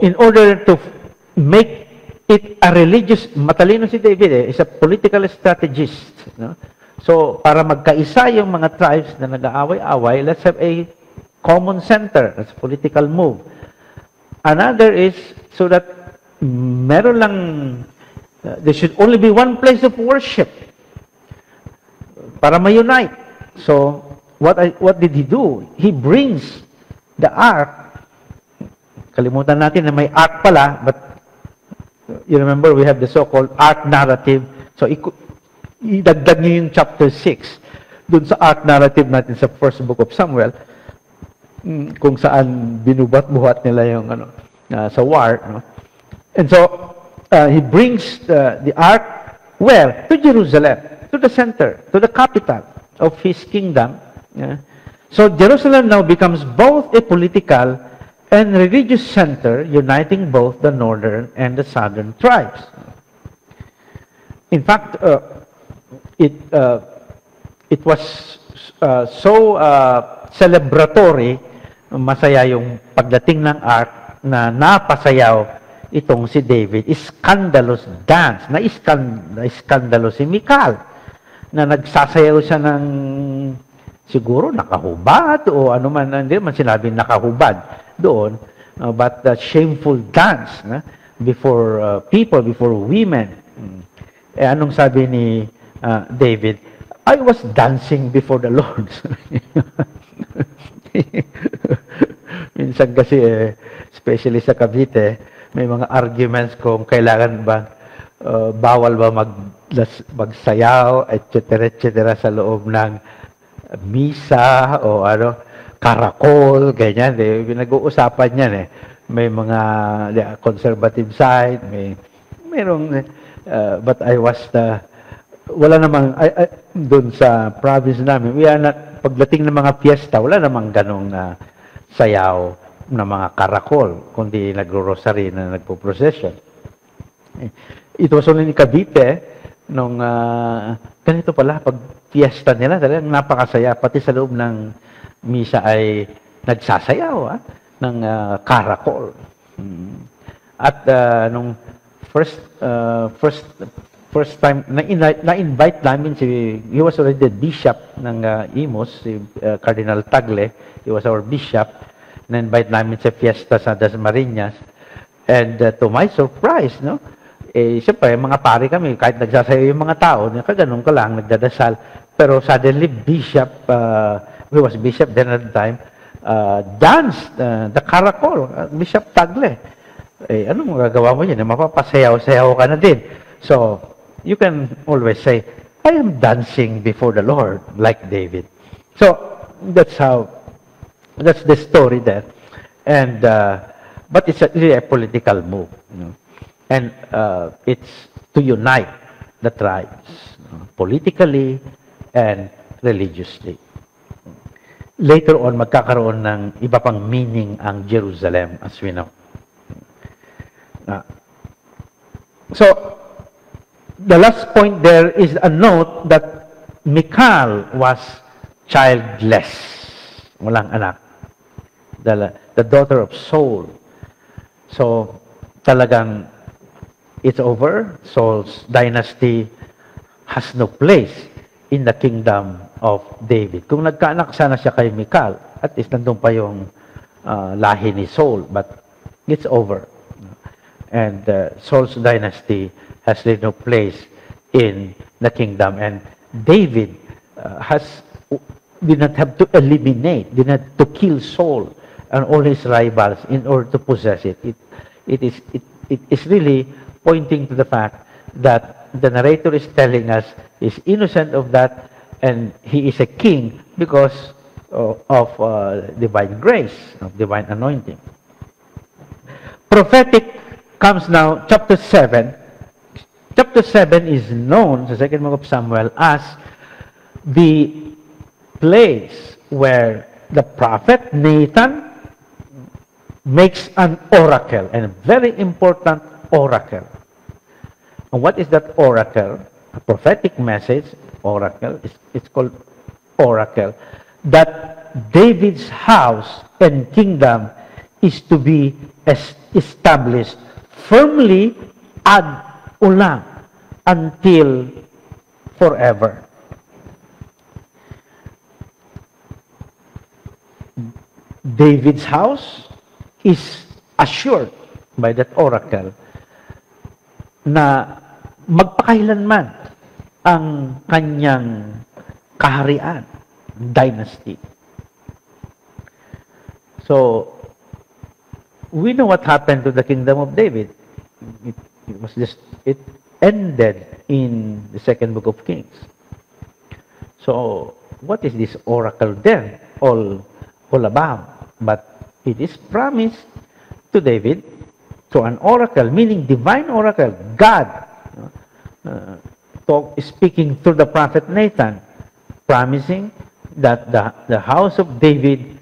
in order to make it a religious, matalino si David is a political strategist. No? So, para magkaisa yung mga tribes na nag-aaway-away, let's have a common center. That's a political move. Another is so that meron lang, there should only be one place of worship para ma-unite. So, what did he do? He brings the ark. Kalimutan natin na may ark pala, but you remember we have the so-called ark narrative. So, idagdag niyo yung chapter 6 dun sa ark narrative natin sa first book of Samuel, kung saan binubat-buhat nila yung sa war. No? And so, he brings the ark where? To Jerusalem, to the center, to the capital of his kingdom. Yeah? So, Jerusalem now becomes both a political and religious center, uniting both the northern and the southern tribes. In fact, it was so celebratory, masaya yung pagdating ng ark na napasayaw itong si David. Scandalous dance. Na-iskandalo si Michal na nagsasayaw siya ng siguro nakahubad o ano man, hindi man sinabing nakahubad doon, but the shameful dance before people, before women. Anong sabi ni David? I was dancing before the Lord. Minsan kasi, especially sa Cavite, may mga arguments kung kailangan ba, bawal ba magsayaw, etc. sa loob ng misa o karakol, ganyan. Pinag-uusapan yan May mga conservative side, mayroong, but I was wala namang, doon sa province namin, pagdating ng mga fiesta, wala namang ganong sayaw na mga karakol, kundi nagro-rosary na nagpo-procession. Ito was only in Cavite, nung ganito pala, pag fiesta nila, talagang napakasaya, pati sa loob ng misa ay nagsasayaw ng karakol. At nung first time, na-invite namin he was already the bishop ng Imus, si Cardinal Tagle, he was our bishop, na-invite namin sa fiesta sa Dasmariñas, and to my surprise, siyempre, mga pari kami, kahit nagsasayaw yung mga tao, kaganon ka lang, nagdadasal, pero suddenly, bishop, he was bishop then at the time, danced the karakol, Bishop Tagle. Anong magagawa mo yan? Mapapasayaw-sayaw ka na din. So, you can always say, I am dancing before the Lord, like David. So, that's the story there. And, but it's really a political move. And it's to unite the tribes, politically and religiously. Later on, magkakaroon ng iba pang meaning ang Jerusalem, as we know. So, the last point there is a note that Michal was childless. Walang anak. The daughter of Saul. So, talagang it's over. Saul's dynasty has no place in the kingdom of David. Kung nagkaanak sana siya kay Michal, at least nandun pa yung lahi ni Saul, but it's over. And Saul's dynasty has no place in the kingdom. And David did not have to eliminate, did not to kill Saul and all his rivals in order to possess it. It is really pointing to the fact that the narrator is telling us he's innocent of that, and he is a king because of divine grace, of divine anointing. Prophetic comes now, chapter 7. Chapter 7 is known sa second book of Samuel as the place where the prophet Nathan makes an oracle, and a very important oracle. And what is that oracle? A prophetic message, oracle. It's called oracle. That David's house and kingdom is to be established firmly ad ulam, until forever. David's house is assured by that oracle na magpakailanman ang kanyang kaharian, dynasty. So, we know what happened to the kingdom of David. It ended in the second book of Kings. So, what is this oracle then all about? But it is promised to David through an oracle, meaning divine oracle, God speaking through the prophet Nathan, promising that the house of David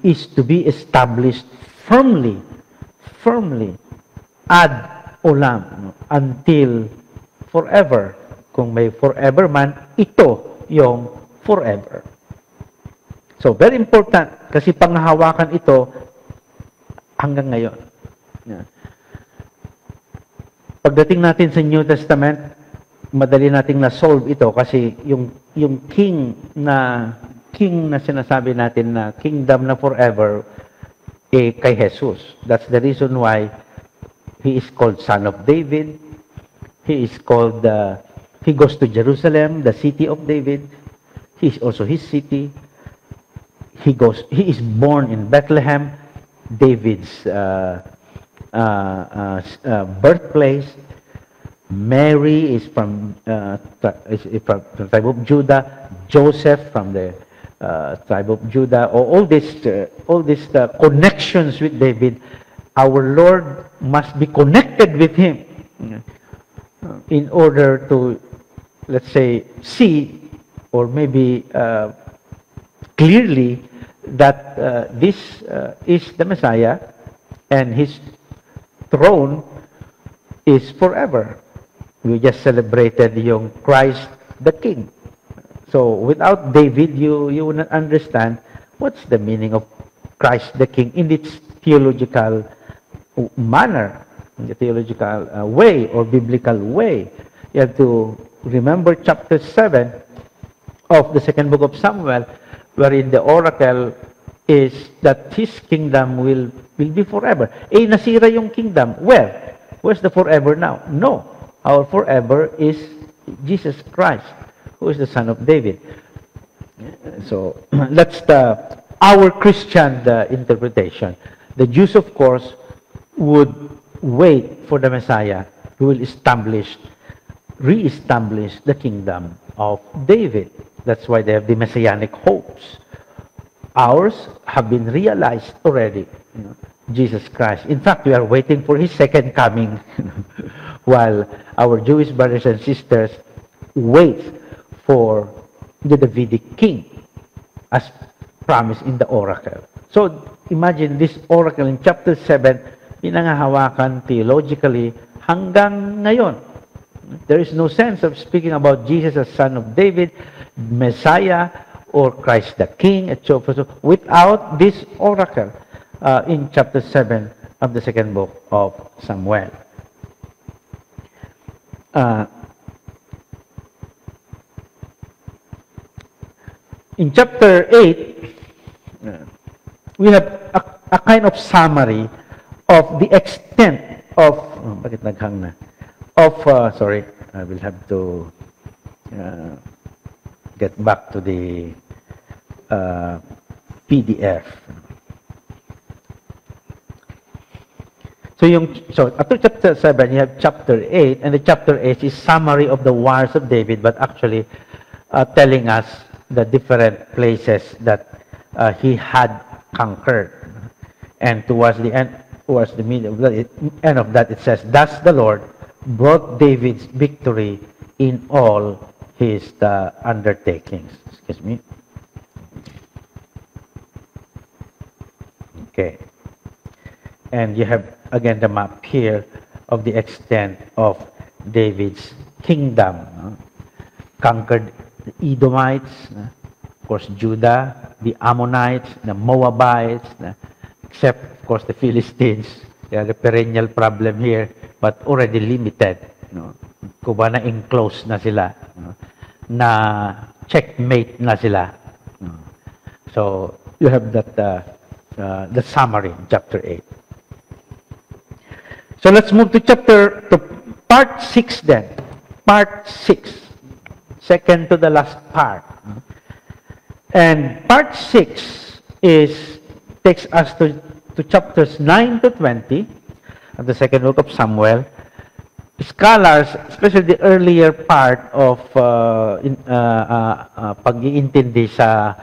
is to be established firmly ad ulam, until forever. Kung may forever man, ito yung forever. So, very important, kasi panghahawakan ito hanggang ngayon. Yeah. Pagdating natin sa New Testament, madali nating na-solve ito kasi yung king na sinasabi natin na kingdom na forever, kay Jesus. That's the reason why he is called Son of David. He is called, he goes to Jerusalem, the city of David. He is also his city. He is born in Bethlehem, David's birthplace. Mary is from the tribe of Judah. Joseph from the tribe of Judah. All these connections with David. Our Lord must be connected with him in order to, let's say, see or maybe clearly that this is the Messiah and his throne is forever. We just celebrated yung Christ the King. So without David, you will not understand what's the meaning of Christ the King in its theological manner, in the theological way or biblical way. You have to remember chapter 7 of the second book of Samuel, wherein the oracle is that his kingdom will be forever. Nasira yung kingdom. Where's the forever now? No. Our forever is Jesus Christ, who is the Son of David. So, that's our Christian interpretation. The Jews, of course, would wait for the Messiah who will re-establish the kingdom of David. That's why they have the messianic hopes. Ours have been realized already. Jesus Christ. In fact, we are waiting for his second coming while our Jewish brothers and sisters wait for the Davidic king as promised in the oracle. So, imagine this oracle in chapter 7, pinangahawakan theologically hanggang ngayon. There is no sense of speaking about Jesus as Son of David, Messiah, or Christ the King, etc. without this oracle in chapter 7 of the second book of Samuel. In chapter 8, we have a kind of summary of the extent of, bakit naghang na? Sorry, I will have to get back to the PDF. So after chapter 7, you have chapter 8, and the chapter 8 is summary of the wars of David, but actually telling us the different places that he had conquered. And towards the end, towards the end of that, it says, "Thus the Lord brought David's victory in all his undertakings." Excuse me. Okay. And you have, again, the map here of the extent of David's kingdom. Conquered the Edomites, of course, Judah, the Ammonites, the Moabites, except, of course, the Philistines. They are the perennial problem here, but already limited. Kuba na enclosed na sila. Na checkmate na sila. So, you have that the summary in chapter 8. So let's move to part 6 then. Part 6. Second to the last part. And part 6 takes us to chapters 9 to 20 of the second book of Samuel. Scholars, especially the earlier part of pag-iintindi sa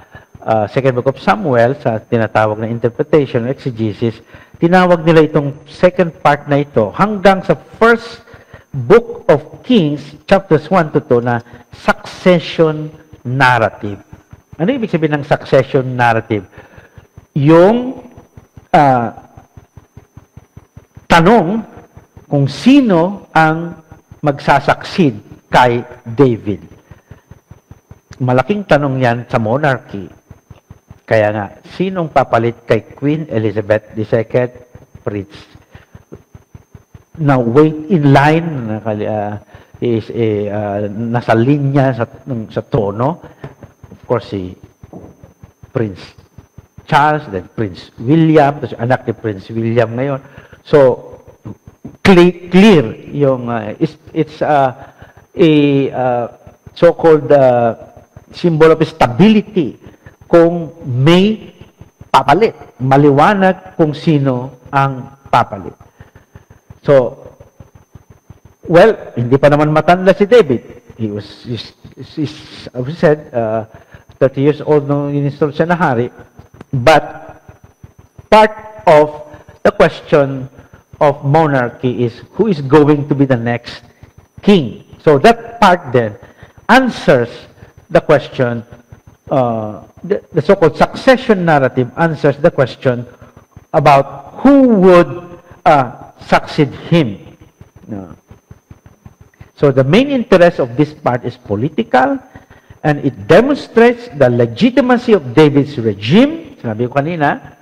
second book of Samuel, sa tinatawag na interpretation, exegesis, tinawag nila itong second part na ito hanggang sa first book of Kings, chapters 1 to 2, na succession narrative. Ano ibig sabihin ng succession narrative? Yung tanong kung sino ang magsasucceed kay David. Malaking tanong yan sa monarchy. Kaya nga, sinong papalit kay Queen Elizabeth II, Prince? Now, wait in line, nasa linya sa trono. Of course, si Prince Charles, then Prince William, tapos anak ni Prince William ngayon. So, clear yung, it's a so-called symbol of stability kung may papalit. Maliwanag kung sino ang papalit. So, well, hindi pa naman matanda si David. He was, as we said, 30 years old nung in-install siya na hari. But part of the question of monarchy is who is going to be the next king. So that part then answers the question, the so-called succession narrative answers the question about who would succeed him. So the main interest of this part is political, and it demonstrates the legitimacy of David's regime. Sinabi ko kanina,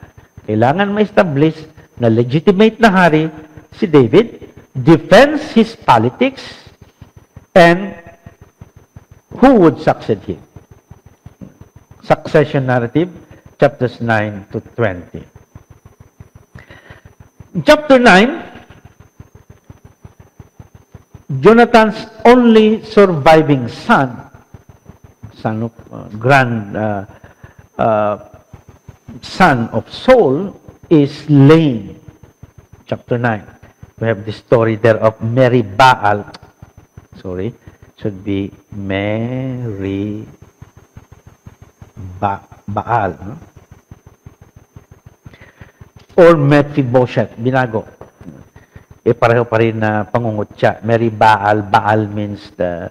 kailangan ma-establish na legitimate na hari si David, defends his politics, and who would succeed him. Succession narrative, chapters 9 to 20. In chapter 9, Jonathan's only surviving son of son of Saul, is slain. Chapter 9. We have the story there of Mary Baal. Sorry, should be Mary Baal. No? Or Mephibosheth. Binago. Pareho pa rin na pangungutya. Mary Baal. Baal means the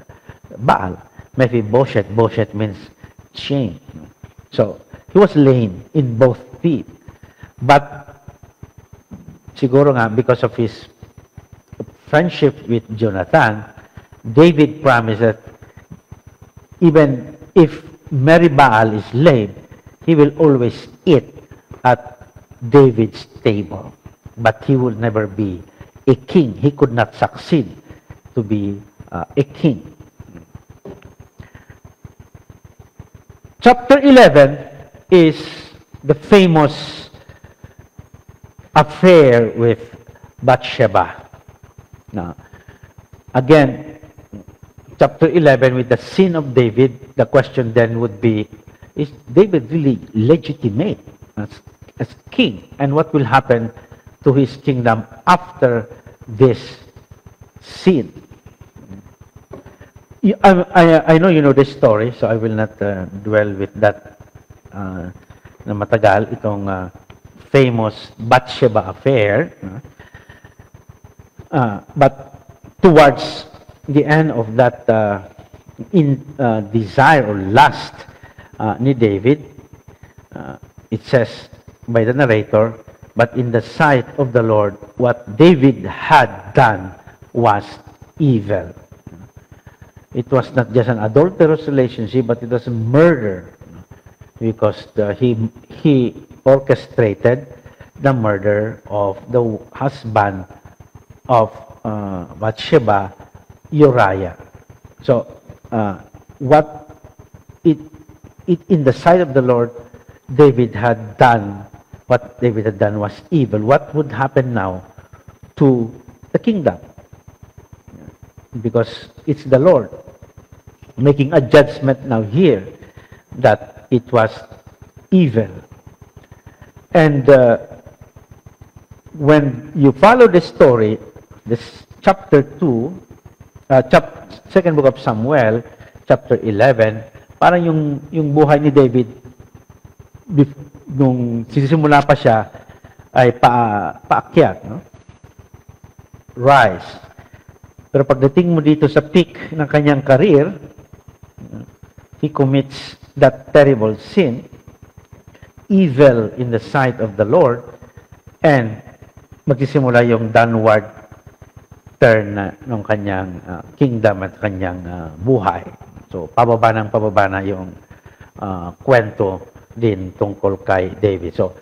Baal. Mephibosheth. Bosheth means chain. So, he was lame in both feet. But, siguro nga, because of his friendship with Jonathan, David promised that even if Meribaal is lame, he will always eat at David's table. But he will never be a king. He could not succeed to be a king. Chapter 11 is the famous affair with Bathsheba. Now, again, chapter 11 with the sin of David, the question then would be, is David really legitimate as king? And what will happen to his kingdom after this sin? I know you know this story, so I will not dwell with that na matagal, itong famous Bathsheba affair. But towards the end of that desire or lust ni David, it says by the narrator, but in the sight of the Lord, what David had done was evil. It was not just an adulterous relationship, but it was murder, because he orchestrated the murder of the husband of Bathsheba, Uriah. So, what in the sight of the Lord, David had done, what David had done was evil. What would happen now to the kingdom? Because it's the Lord making a judgment now here that it was evil. And when you follow the story, this chapter 2, second book of Samuel, chapter 11, parang yung buhay ni David, nung sisimula pa siya, ay paakyat, no? Rise. Pero pagdating mo dito sa peak ng kanyang career, he commits that terrible sin, evil in the sight of the Lord, and magsisimula yung downward turn ng kanyang kingdom at kanyang buhay. So, pababa na yung kwento din tungkol kay David. So,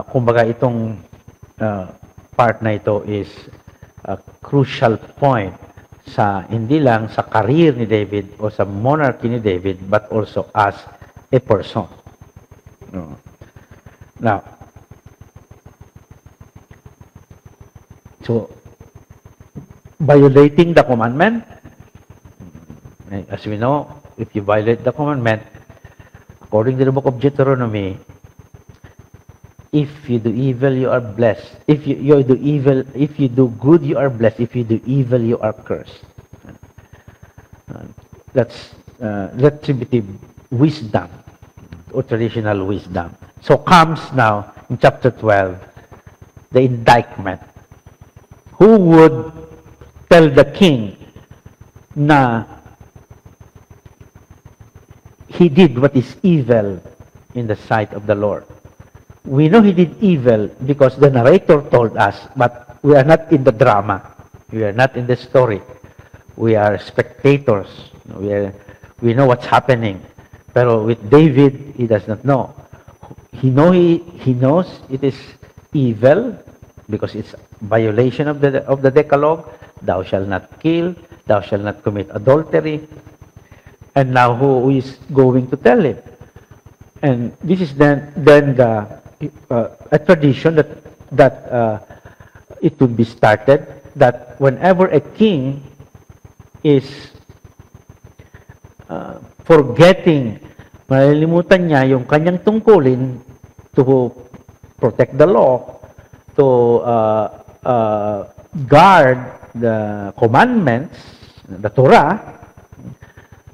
kumbaga itong part na ito is a crucial point sa hindi lang sa career ni David o sa monarchy ni David, but also as a person. Now, so violating the commandment, as we know, if you violate the commandment, according to the book of Deuteronomy, if you do evil, you are blessed. If you do evil, if you do good, you are blessed. If you do evil, you are cursed. That's retributive wisdom or traditional wisdom. So comes now in chapter 12 the indictment. Who would tell the king na he did what is evil in the sight of the Lord? We know he did evil because the narrator told us, but we are not in the drama. We are not in the story. We are spectators. We know what's happening. Pero with David, he does not know. He knows it is evil because it's violation of the Decalogue. Thou shalt not kill. Thou shalt not commit adultery. And now who is going to tell him? And this is then a tradition that it would be started, that whenever a king is forgetting, malilimutan niya yung kanyang tungkulin to protect the law, to guard the commandments, the Torah,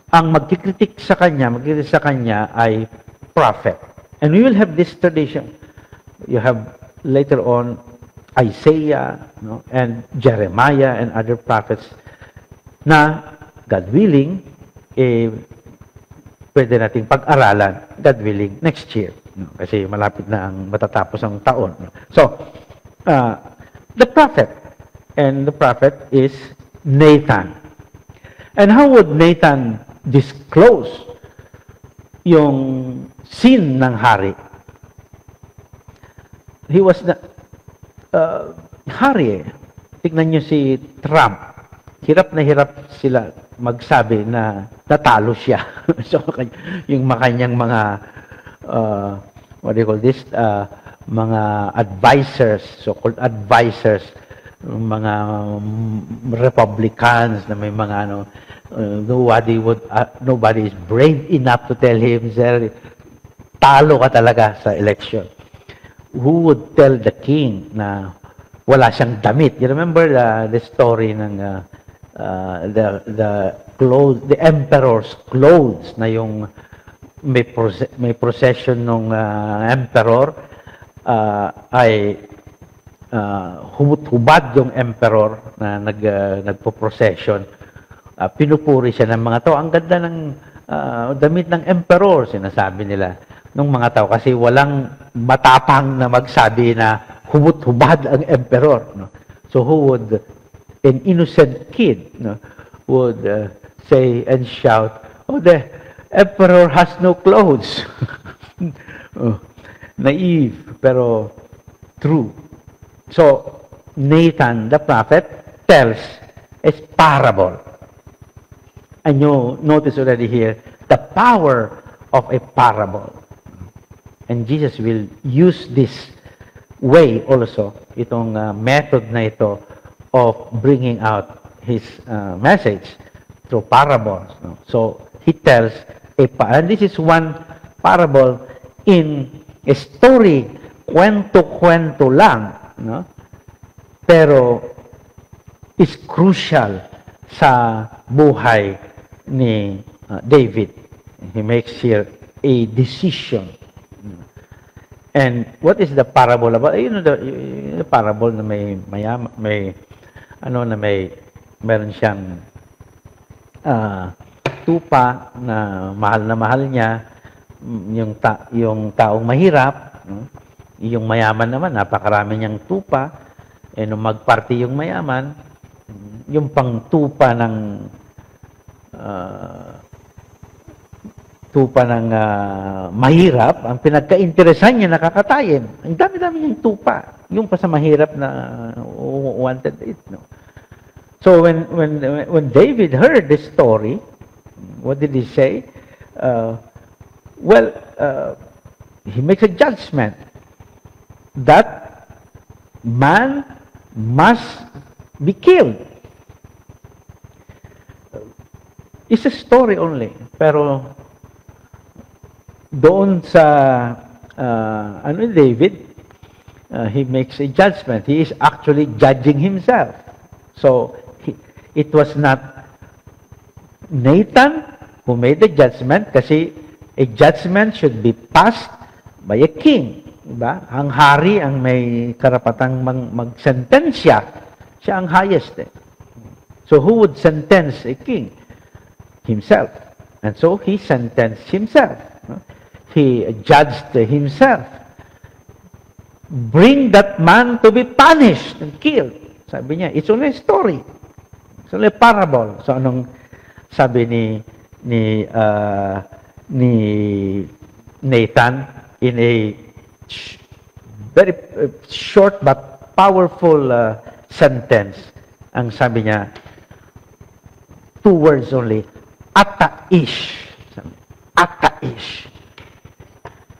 ang magkikritik sa kanya ay prophet. And we will have this tradition. You have later on Isaiah, and Jeremiah and other prophets na, God willing, pwede nating pag-aralan, God willing, next year. Kasi malapit na ang matatapos ang taon. So, the prophet, and the prophet is Nathan. And how would Nathan disclose yung sin ng hari? He was the hari. Tignan niyo si Trump. Hirap na hirap sila magsabi na natalo siya. So, yung makanyang mga, what do you call this? Mga advisors, so-called advisors, mga Republicans na may mga ano, nobody is brave enough to tell him, sir, talo ka talaga sa election. Who would tell the king na wala siyang damit? You remember the story ng the emperor's clothes na yung may procession ng emperor ay hubad yung emperor na nagpo-procession. Pinupuri siya ng mga tao. Ang ganda ng damit ng emperor, sinasabi nila ng mga tao kasi walang matapang na magsabi na hubad ang emperor. No? So who would, an innocent kid, no, would say and shout, "Oh, the emperor has no clothes." Naive, pero true. So, Nathan, the prophet, tells a parable. And you notice already here, the power of a parable. And Jesus will use this way also, itong method na ito of bringing out his message through parables. No? So, he tells and this is one parable in a story, kwento-kwento lang, no? Pero is crucial sa buhay ni David. He makes here a decision. And what is the parable about? You know, the parable na meron siyang tupa na mahal niya, yung taong mahirap, no? Yung mayaman naman, napakarami niyang tupa, nung magparty yung mayaman, yung pangtupa ng mahirap, ang pinagka-interesan niya nakakatayin. Ang dami-dami niyang tupa. Yung pa sa mahirap na wanted it. No? So when David heard this story, what did he say? He makes a judgment that man must be killed. It's a story only, pero doon sa David, he makes a judgment. He is actually judging himself. So it was not Nathan who made the judgment, kasi a judgment should be passed by a king. Diba? Ang hari ang may karapatang magsentensya. Siya ang highest. So who would sentence a king? Himself. And so he sentenced himself. He judged himself. Bring that man to be punished and killed. Sabi niya, it's only a story. It's only a parable. So anong sabi ni Nathan in a very short but powerful sentence? Ang sabi niya, 2 words only, Ataish. Ataish.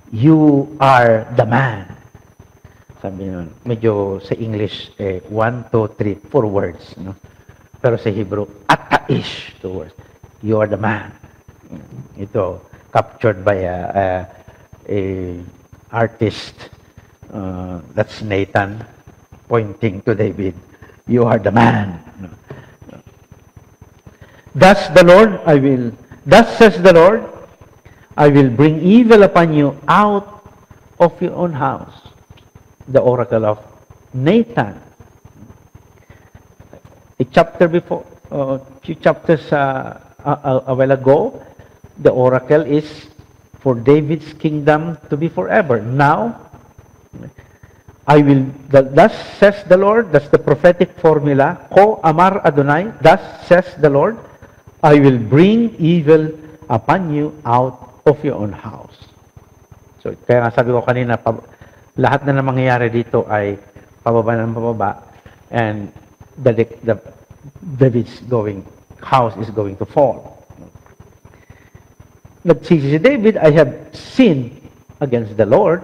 You are the man. Sabi nun, medyo sa English, 1, 2, 3, 4 words. No? Pero sa Hebrew, Ataish, 2 words. You are the man. Ito, captured by a artist. That's Nathan pointing to David. You are the man. No? Thus says the Lord, I will bring evil upon you out of your own house. The oracle of Nathan. A chapter before, a few chapters a while ago, the oracle is for David's kingdom to be forever. Now, thus says the Lord, that's the prophetic formula, Ko Amar Adonai, thus says the Lord, I will bring evil upon you out of your own house. So, kaya nga sabi ko kanina, lahat na mangyayari dito ay pababa ng pababa, and David's house is going to fall. Nagsisi si David, I have sinned against the Lord,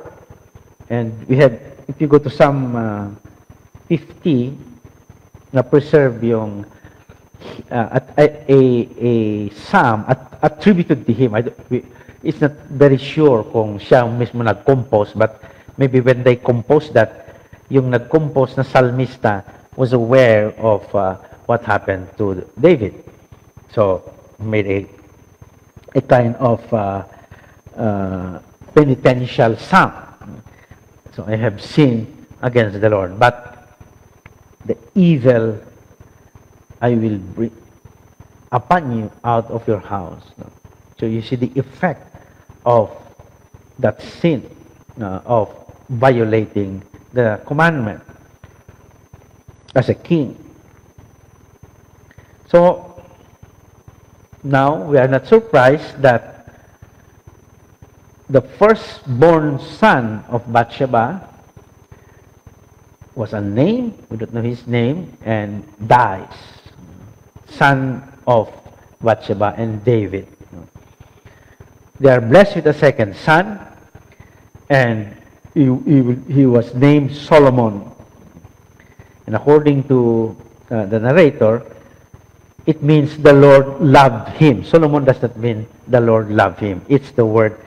and we have, if you go to Psalm 50, na preserve yung a psalm attributed to him. It's not very sure kung siya mismo nag-compose, but maybe when they composed that, yung nag-compose na salmista was aware of what happened to David. So, made a kind of penitential psalm. So, I have sinned against the Lord, but the evil I will bring upon you out of your house. So, you see the effect of that sin, of violating the commandment as a king. So, now we are not surprised that the firstborn son of Bathsheba was unnamed, we don't know his name, and dies. Son of Bathsheba and David. They are blessed with a second son, and he was named Solomon. And according to the narrator, it means the Lord loved him. Solomon does not mean the Lord loved him. It's the word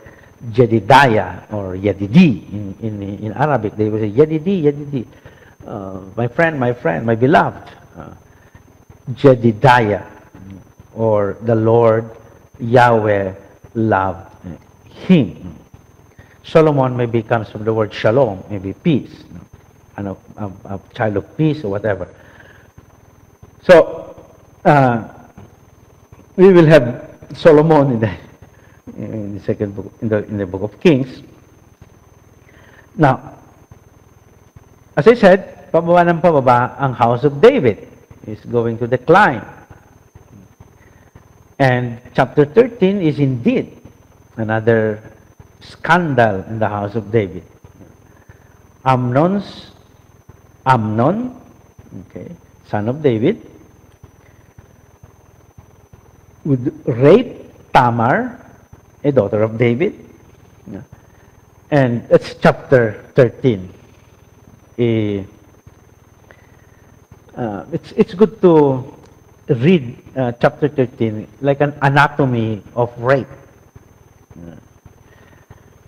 Jedidiah or Yedidi in Arabic. They will say Yedidi. My friend, my beloved. Jedidiah, or the Lord Yahweh loved him. Solomon maybe comes from the word shalom, maybe peace, and a child of peace or whatever. So, we will have Solomon in the second book, in the book of Kings. Now, as I said, pababa ng pababa ang house of David is going to decline. And chapter 13 is indeed another scandal in the house of David. Amnon, okay, son of David, would rape Tamar, a daughter of David. And that's chapter 13. It's good to read chapter 13 like an anatomy of rape.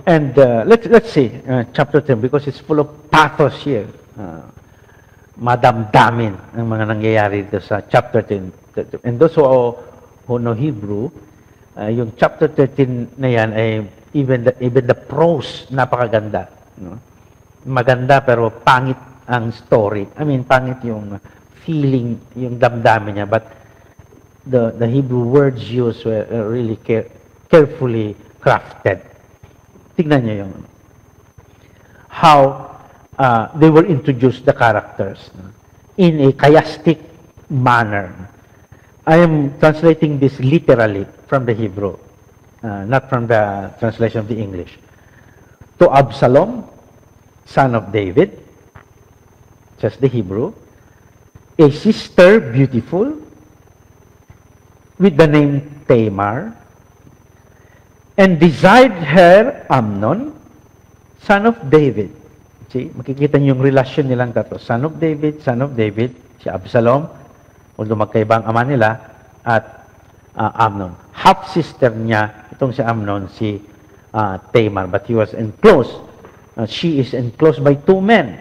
And let's see chapter 10, because it's full of pathos here. Madamdamin ang mga nangyayari dito sa chapter 10. And those who know Hebrew, yung chapter 13 na yan ay even the prose napakaganda. No? Maganda pero pangit ang story. I mean, pangit yung feeling, yung damdamin niya. But the Hebrew words used were really carefully crafted. Tignan niyo yung how they were introduced, the characters, in a chiastic manner. I am translating this literally from the Hebrew, not from the translation of the English. To Absalom, son of David, just the Hebrew, a sister beautiful, with the name Tamar, and desired her Amnon, son of David. See, makikita niyo yung relasyon nilang tatlo. Son of David, si Absalom, although magkaiba ang ama nila, at Amnon. Half-sister niya, itong si Amnon, si Tamar, but he was enclosed. She is enclosed by two men.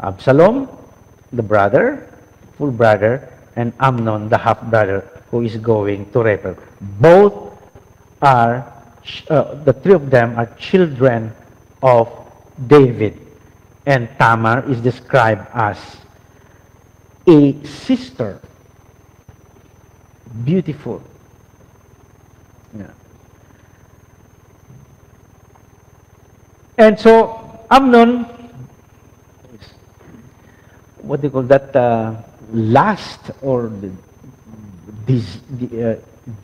Absalom, the brother, full brother, and Amnon, the half-brother, who is going to rape her. Both are, the three of them are children of David. And Tamar is described as a sister. Beautiful. Yeah. And so, Amnon do you call that, lust or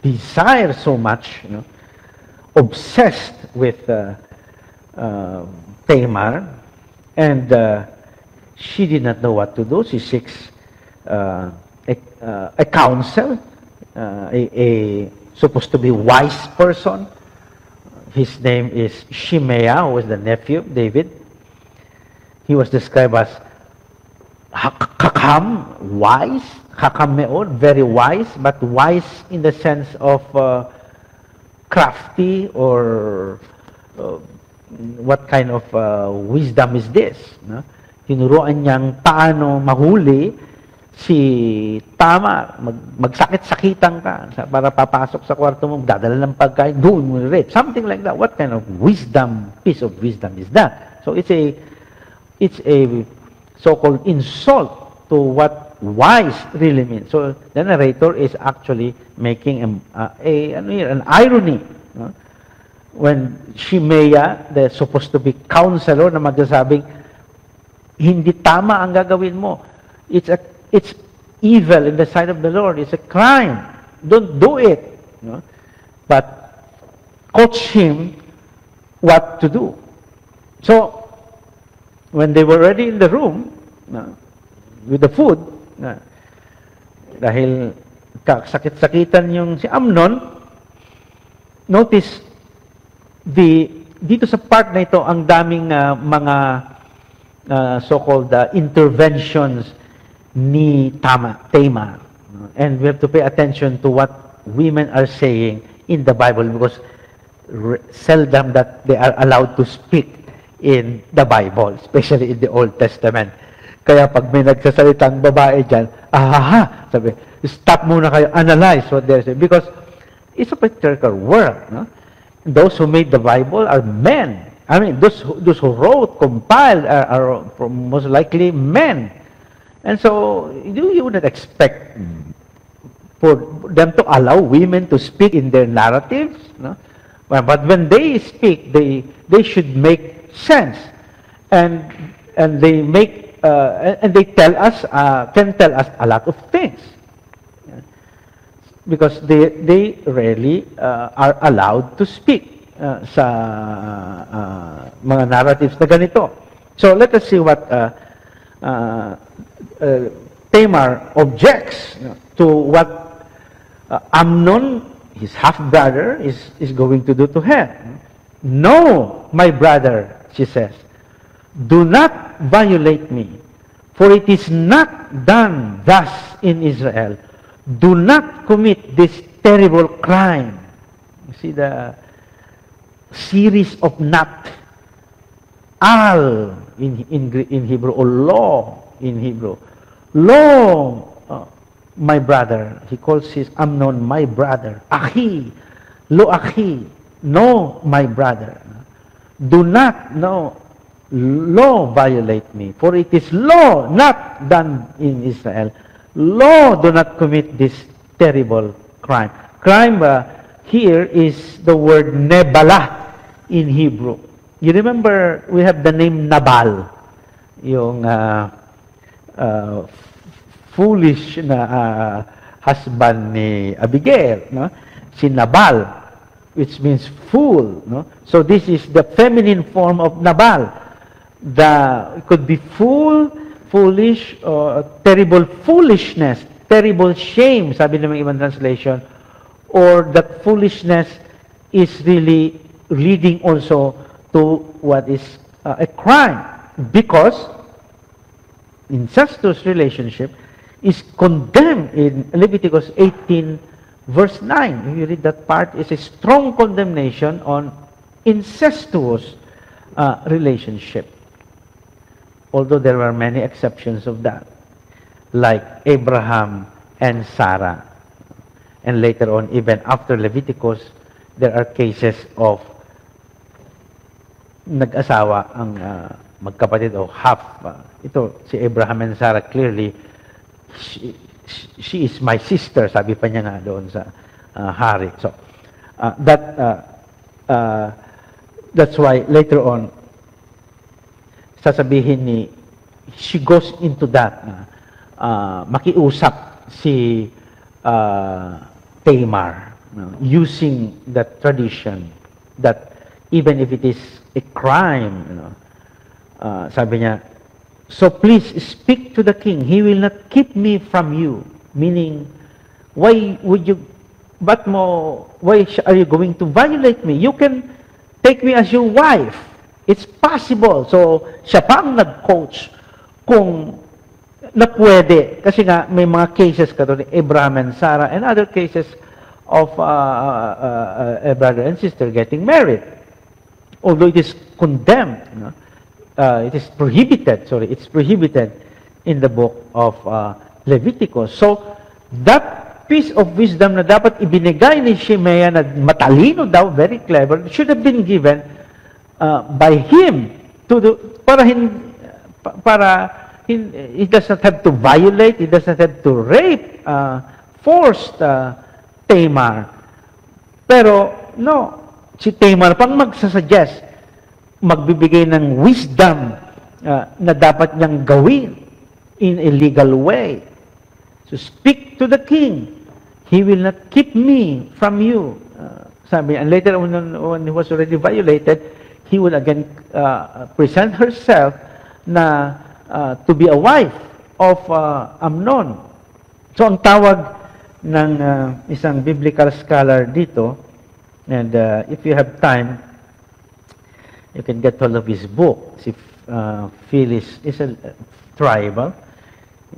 desire so much, obsessed with Tamar, and she did not know what to do. She seeks a counsel, a supposed to be wise person. His name is Shimei, who was the nephew of David. He was described as Hakam, wise, Hakam me'od, very wise, but wise in the sense of crafty, or what kind of wisdom is this? No? Tinuruan niyang paano mahuli si Tamar, magsakit-sakitan ka para papasok sa kwarto mo, dadala ng pagkain, doon mo rape. Something like that. What kind of wisdom, piece of wisdom is that? So it's a so-called insult to what wise really means. So the narrator is actually making an irony. No? When Shimei, the supposed to be counselor, na magsasabing, hindi tama ang gagawin mo. It's evil in the sight of the Lord. It's a crime. Don't do it. No? But coach him what to do. So, when they were already in the room, with the food, dahil sakit-sakitan yung si Amnon, notice, dito sa part na ito, ang daming mga so-called interventions ni Tamar. And we have to pay attention to what women are saying in the Bible, because seldom that they are allowed to speak in the Bible, especially in the Old Testament. Kaya pag may nagsasalitang babae dyan, sabi, stop muna kayo, analyze what they're saying, because it's a patriarchal world. No? Those who made the Bible are men. I mean, those who wrote, compiled, are most likely men. And so, you would not expect for them to allow women to speak in their narratives. No? But when they speak, they should make sense, and they make and they tell us can tell us a lot of things, because they rarely are allowed to speak sa mga narratives na ganito. So let us see what Tamar objects to what Amnon, his half-brother, is going to do to her. No, my brother, she says, do not violate me, for it is not done thus in Israel. Do not commit this terrible crime. You see the series of not, al in Hebrew, or law in Hebrew. Law, my brother. He calls his Amnon my brother. Achi, lo achi. No, my brother. Do not, law violate me, for it is law not done in Israel. Law, do not commit this terrible crime. Crime here is the word nebala in Hebrew. You remember, we have the name Nabal, yung foolish na husband ni Abigail, no? Si Nabal, which means fool, no? So this is the feminine form of Nabal. It could be foolish, or terrible foolishness, terrible shame, sabi ng ibang translation, or that foolishness is really leading also to what is a crime, because incestuous relationship is condemned in Leviticus 18 verse 9. If you read that part, it's a strong condemnation on incestuous relationship. Although there were many exceptions of that, like Abraham and Sarah. And later on, even after Leviticus, there are cases of nag-asawa ang magkapatid o half. Ito, si Abraham and Sarah, clearly, she is my sister, sabi pa niya nga doon sa hari. So, that's why later on, sasabihin she goes into that. makiusap si Tamar, using that tradition that even if it is a crime, sabi niya, so please speak to the king. He will not keep me from you. Meaning, why are you going to violate me? You can take me as your wife. It's possible. So, siya pa ang nag-coach kung na pwede. Kasi nga, may mga cases katulad Abraham and Sarah and other cases of a brother and sister getting married. Although it is condemned, it is prohibited, it's prohibited in the book of Leviticus. So, that piece of wisdom na dapat ibinigay ni Shimea na matalino daw, very clever, should have been given by him he does not have to violate, he does not have to rape, forced Tamar. Pero, no, si Tamar pang magsasuggest, magbibigay ng wisdom na dapat niyang gawin in a legal way. So speak to the king. He will not keep me from you. Sabi, and later when he was already violated, he would again present herself na to be a wife of Amnon. So ang tawag ng isang biblical scholar dito, and if you have time, you can get hold of his book. Si Phyllis is a tribal.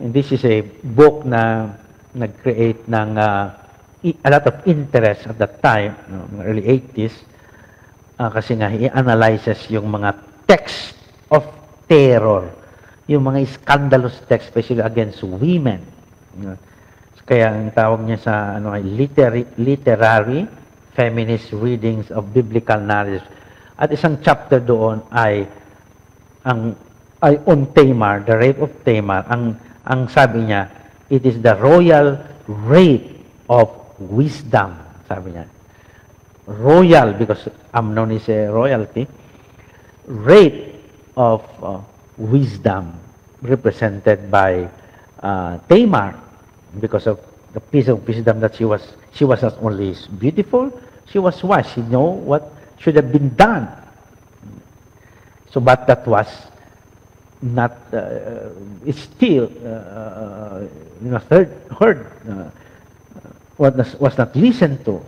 And this is a book na nag-create ng a lot of interest at that time, early 80s, kasi nga he-analyzes yung mga text of terror, yung mga scandalous text, especially against women. Kaya ang tawag niya sa literary feminist readings of biblical narratives. At isang chapter doon ay on Tamar, the rape of Tamar. Ang sabi niya, it is the royal rape of wisdom. Sabi niya. Royal, because Amnon is a royalty. Rape of wisdom, represented by Tamar, because of the piece of wisdom that she was not only beautiful, she was wise. She knew what should have been done. So, but that was not, it's still, heard, was not listened to.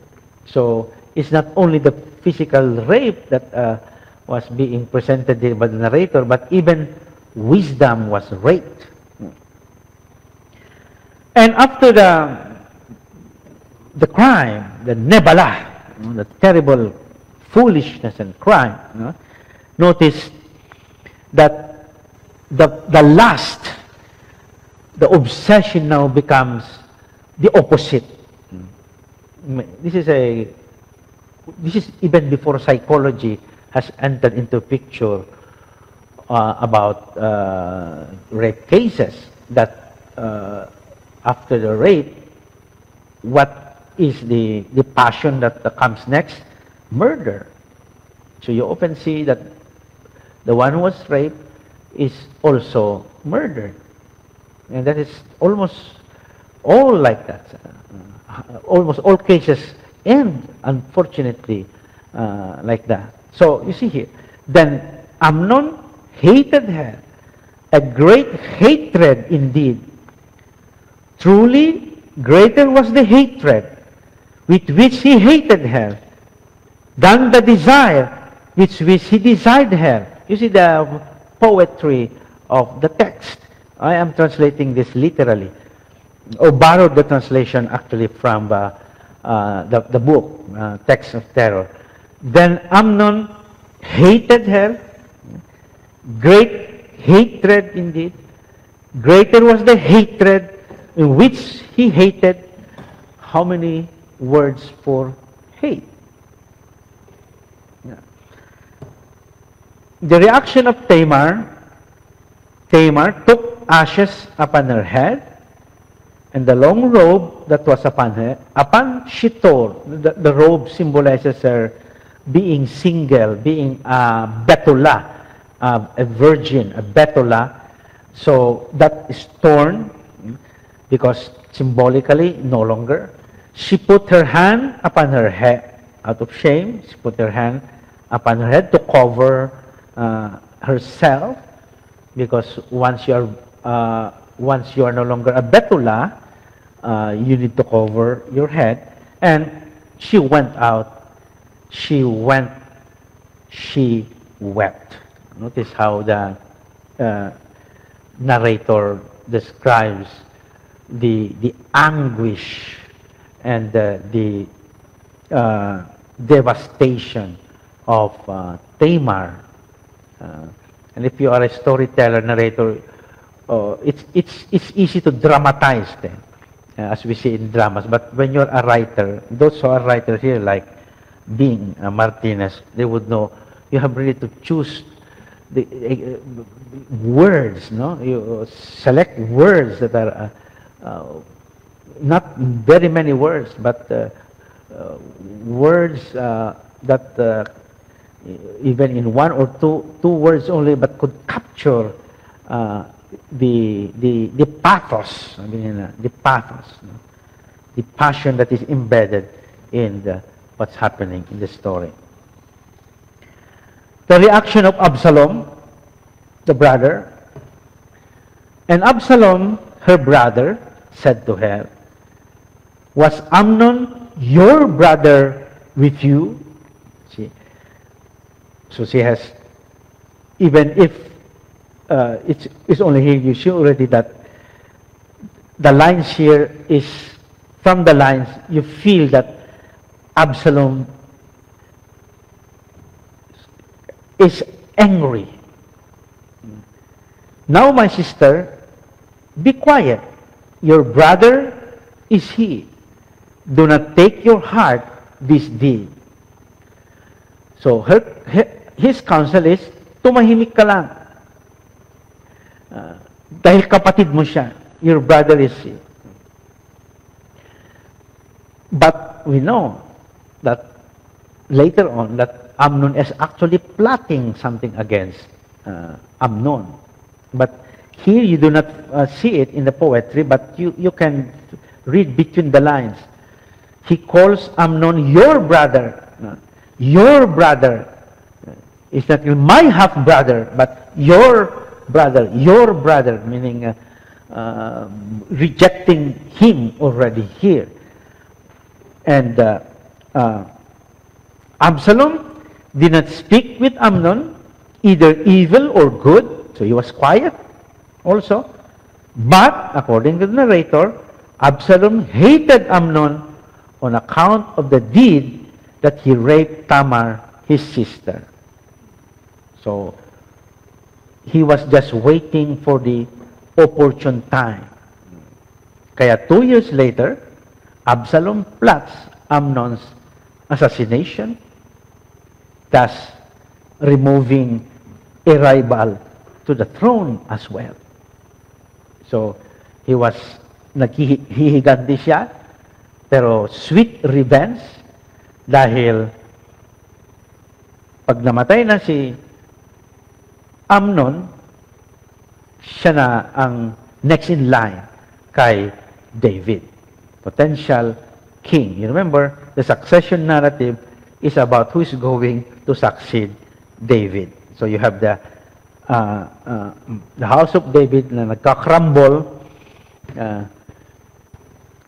So, it's not only the physical rape that was being presented by the narrator, but even wisdom was raped. And after the crime, the Nebalah, the terrible foolishness and crime, notice that the lust, the obsession now becomes the opposite. This is even before psychology has entered into picture about rape cases, that after the rape, what is the passion that comes next? Murder. So you often see that the one who was raped is also murdered. And that is almost all like that. Almost all cases end, unfortunately, like that. So, you see here, then Amnon hated her, a great hatred indeed. Truly, greater was the hatred with which he hated her than the desire with which he desired her. You see the poetry of the text. I am translating this literally, or borrowed the translation actually from the book, Text of Terror. Then Amnon hated her, great hatred indeed. Greater was the hatred in which he hated. How many words for hate? Yeah. The reaction of Tamar took ashes upon her head, and the long robe that was upon her, upon she tore. The robe symbolizes her being single, being a betula, a virgin, a betula. So that is torn. because symbolically, no longer. She put her hand upon her head out of shame. She put her hand upon her head to cover herself, because once you are no longer a Betula, you need to cover your head. And she went out. She wept. Notice how the narrator describes the anguish and the devastation of Tamar. And if you are a storyteller, narrator, it's easy to dramatize them, as we see in dramas. But when you're a writer, those who are writers here, like Bing Martinez, they would know you have really to choose the words, no? You select words that are not very many words, but words that even in one or two words only, but could capture the pathos. I mean, the pathos, no? The passion that is embedded in what's happening in the story. The reaction of Absalom, the brother. And Absalom, her brother, said to her, "Was Amnon your brother with you?" So she has, even if it's only here, you see already that the lines here is, from the lines, you feel that Absalom is angry. "Now, my sister, be quiet. Your brother is he. Do not take your heart this deed." So his counsel is, tumahimik ka lang. Dahil kapatid mo siya. Your brother is he. But we know that later on, that Amnon is actually plotting something against Amnon. But here you do not see it in the poetry, but you can read between the lines. He calls Amnon your brother. Your brother. It's not my half-brother, but your brother, meaning rejecting him already here. And Absalom did not speak with Amnon, either evil or good, so he was quiet also. But, according to the narrator, Absalom hated Amnon on account of the deed that he raped Tamar, his sister. So, he was just waiting for the opportune time. Kaya 2 years later, Absalom plots Amnon's assassination, thus removing a rival to the throne as well. So, he was, naghihiganti siya, pero sweet revenge, dahil pag namatay na si Amnon, siya na ang next in line kay David, potential king. You remember, the succession narrative is about who is going to succeed David. So you have the house of David na nagka-crumble.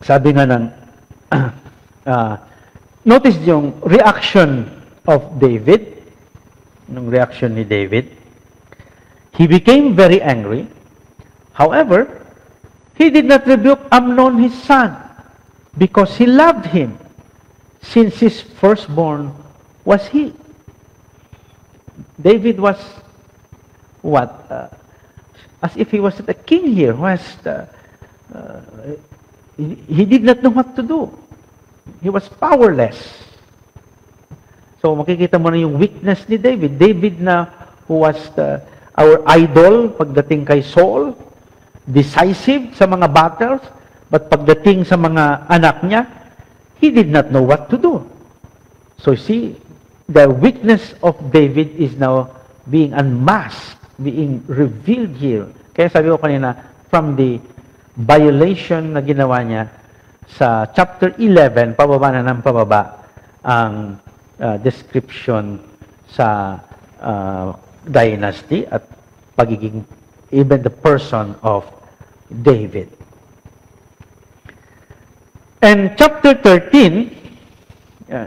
Sabi nga ng notice yung reaction of David, yung reaction ni David. He became very angry. However, he did not rebuke Amnon his son, because he loved him, since his firstborn was he. David was what? As if he was the king here. He did not know what to do. He was powerless. So makikita mo na yung weakness ni David. David na who was our idol pagdating kay Saul, decisive sa mga battles, but pagdating sa mga anak niya, he did not know what to do. So see, the weakness of David is now being unmasked, being revealed here. Kaya sabi ko kanina, from the violation na ginawa niya sa chapter 11, pababa na ng pababa, ang description sa dynasty at pagiging even the person of David. And chapter 13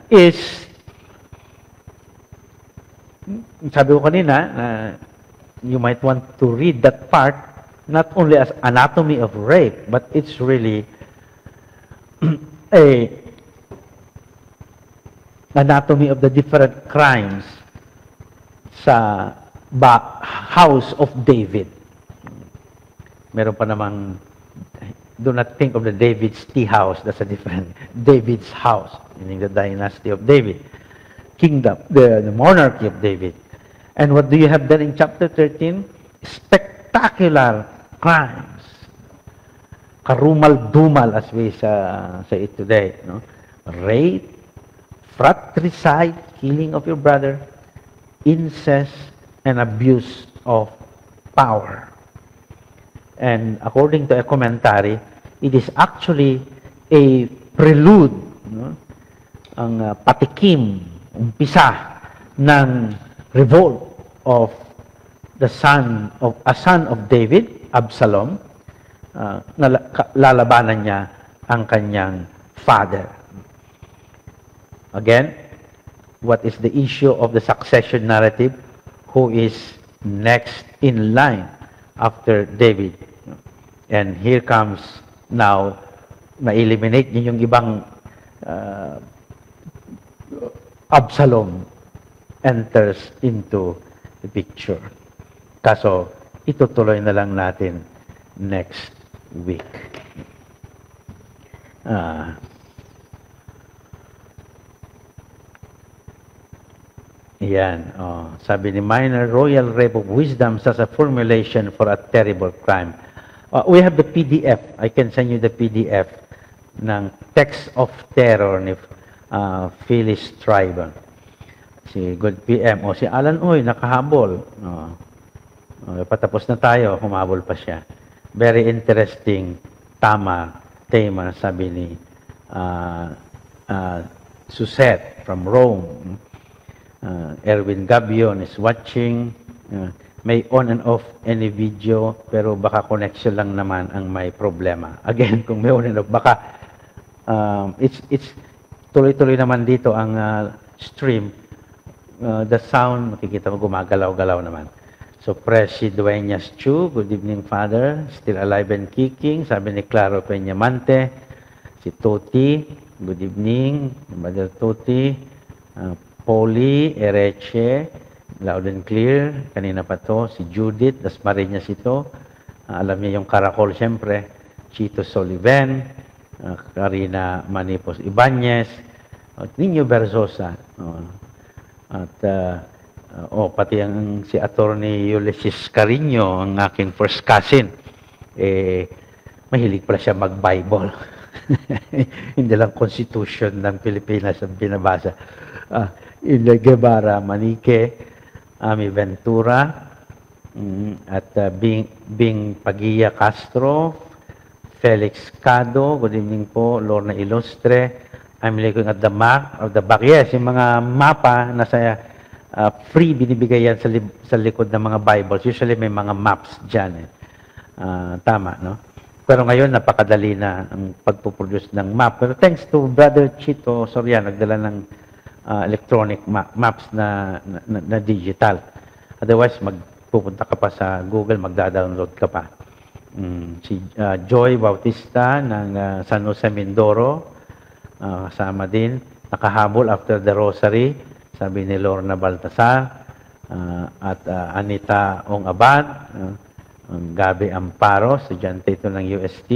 is, sabi ko kanina, you might want to read that part not only as anatomy of rape, but it's really a anatomy of the different crimes sa house of David. Meron pa namang, do not think of the David's tea house, that's a different David's house, meaning the dynasty of David, kingdom, the monarchy of David. And what do you have then in chapter 13? Spectacular crimes. Karumal-dumal, as we say it today. No? Rape, fratricide, killing of your brother, incest, and abuse of power. And according to a commentary, it is actually a prelude, no? Ang patikim, umpisa ng revolt of a son of David, Absalom, na lalabanan niya ang kanyang father. Again, what is the issue of the succession narrative? Who is next in line after David? And here comes now, na-eliminate niyo yung ibang Absalom enters into the picture. Kaso, itutuloy na lang natin next week. Yan. Sabi ni Minor, royal rape of wisdom as a formulation for a terrible crime. We have the PDF. I can send you the PDF ng Text of Terror ni Phyllis Tribe. Si Good PM. Si Alan Uy, nakahabol. Patapos na tayo, humabol pa siya. Very interesting, tema, sabi ni Suzette from Rome. Erwin Gabion is watching. May on and off any video, pero baka connection lang naman ang may problema. Again, kung may on and off, baka it's tuloy-tuloy naman dito ang stream. The sound, makikita mo gumagalaw-galaw naman. So, Presi Dueñas Chu, good evening, Father. Still alive and kicking. Sabi ni Claro Peñamante. Si Toti, good evening. Mother Toti. Polly Ereche, loud and clear. Kanina pa to. Si Judith Dasmariñas ito. Alam niya yung Caracol, siyempre. Chito Soliven. Karina Manipos Ibanez. Nino Berzosa. At pati ang si Attorney Ulysses Carino, ang aking first cousin, mahilig pala siya mag-Bible. Hindi lang Constitution ng Pilipinas ang binabasa. Ilya Guevara Manique, Ami Ventura, at Bing Paguilla Castro, Felix Cado, good evening po, Lorna Ilustre. I'm looking at the map of the back. Yes, yung mga mapa na sa free binibigay yan sa likod ng mga Bibles. Usually may mga maps dyan. Tama, no? Pero ngayon, napakadali na ang pagpuproduce ng map. Pero thanks to Brother Chito Soriano, nagdala ng electronic maps na digital. Otherwise, magpupunta ka pa sa Google, magda-download ka pa. Si Joy Bautista ng San Jose Mindoro, kasama din, nakahabol after the rosary, sabi ni Lorna Baltasar, at Anita Ong Abad, Gabi Amparo, estudyante ito ng UST,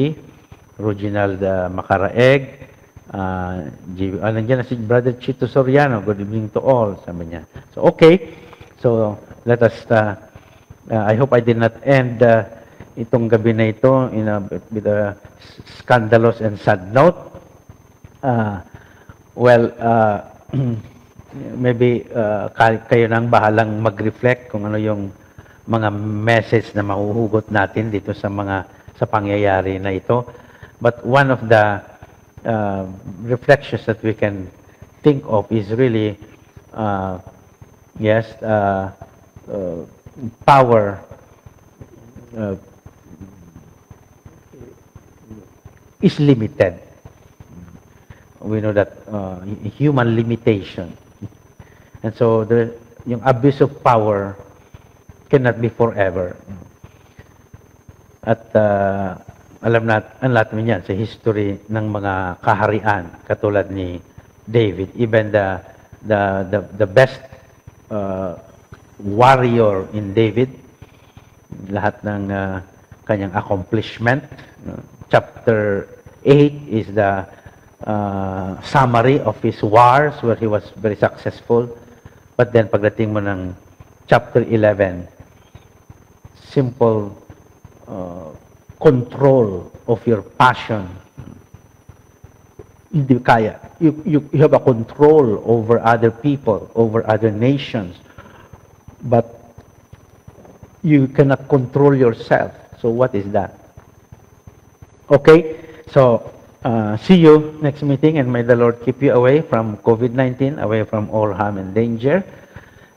Reginald Macaraeg, nandiyan na si Brother Chito Soriano, good evening to all, sabi niya. So, okay, so let us, I hope I did not end itong gabi na ito with a scandalous and sad note. Maybe kayo nang bahalang mag-reflect kung ano yung mga message na mahuhugot natin dito sa mga sa pangyayari na ito. But one of the reflections that we can think of is really, yes, power is limited. We know that human limitation. And so yung abuse of power cannot be forever. At alam natin yan sa history ng mga kaharian katulad ni David. Even the best warrior in David, lahat ng kanyang accomplishment. Chapter 8 is the summary of his wars where he was very successful. But then pagdating mo ng chapter 11, simple control of your passion. Hindi kaya. You have a control over other people, over other nations, but you cannot control yourself. So what is that? Okay? So, see you next meeting, and may the Lord keep you away from COVID-19, away from all harm and danger.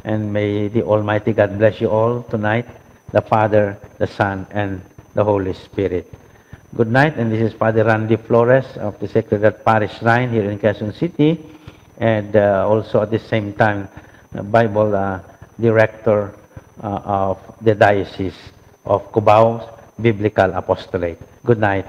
And may the Almighty God bless you all tonight, the Father, the Son, and the Holy Spirit. Good night, and this is Father Randy Flores of the Sacred Heart Parish Shrine here in Quezon City, and also at the same time, Bible Director of the Diocese of Cubao Biblical Apostolate. Good night.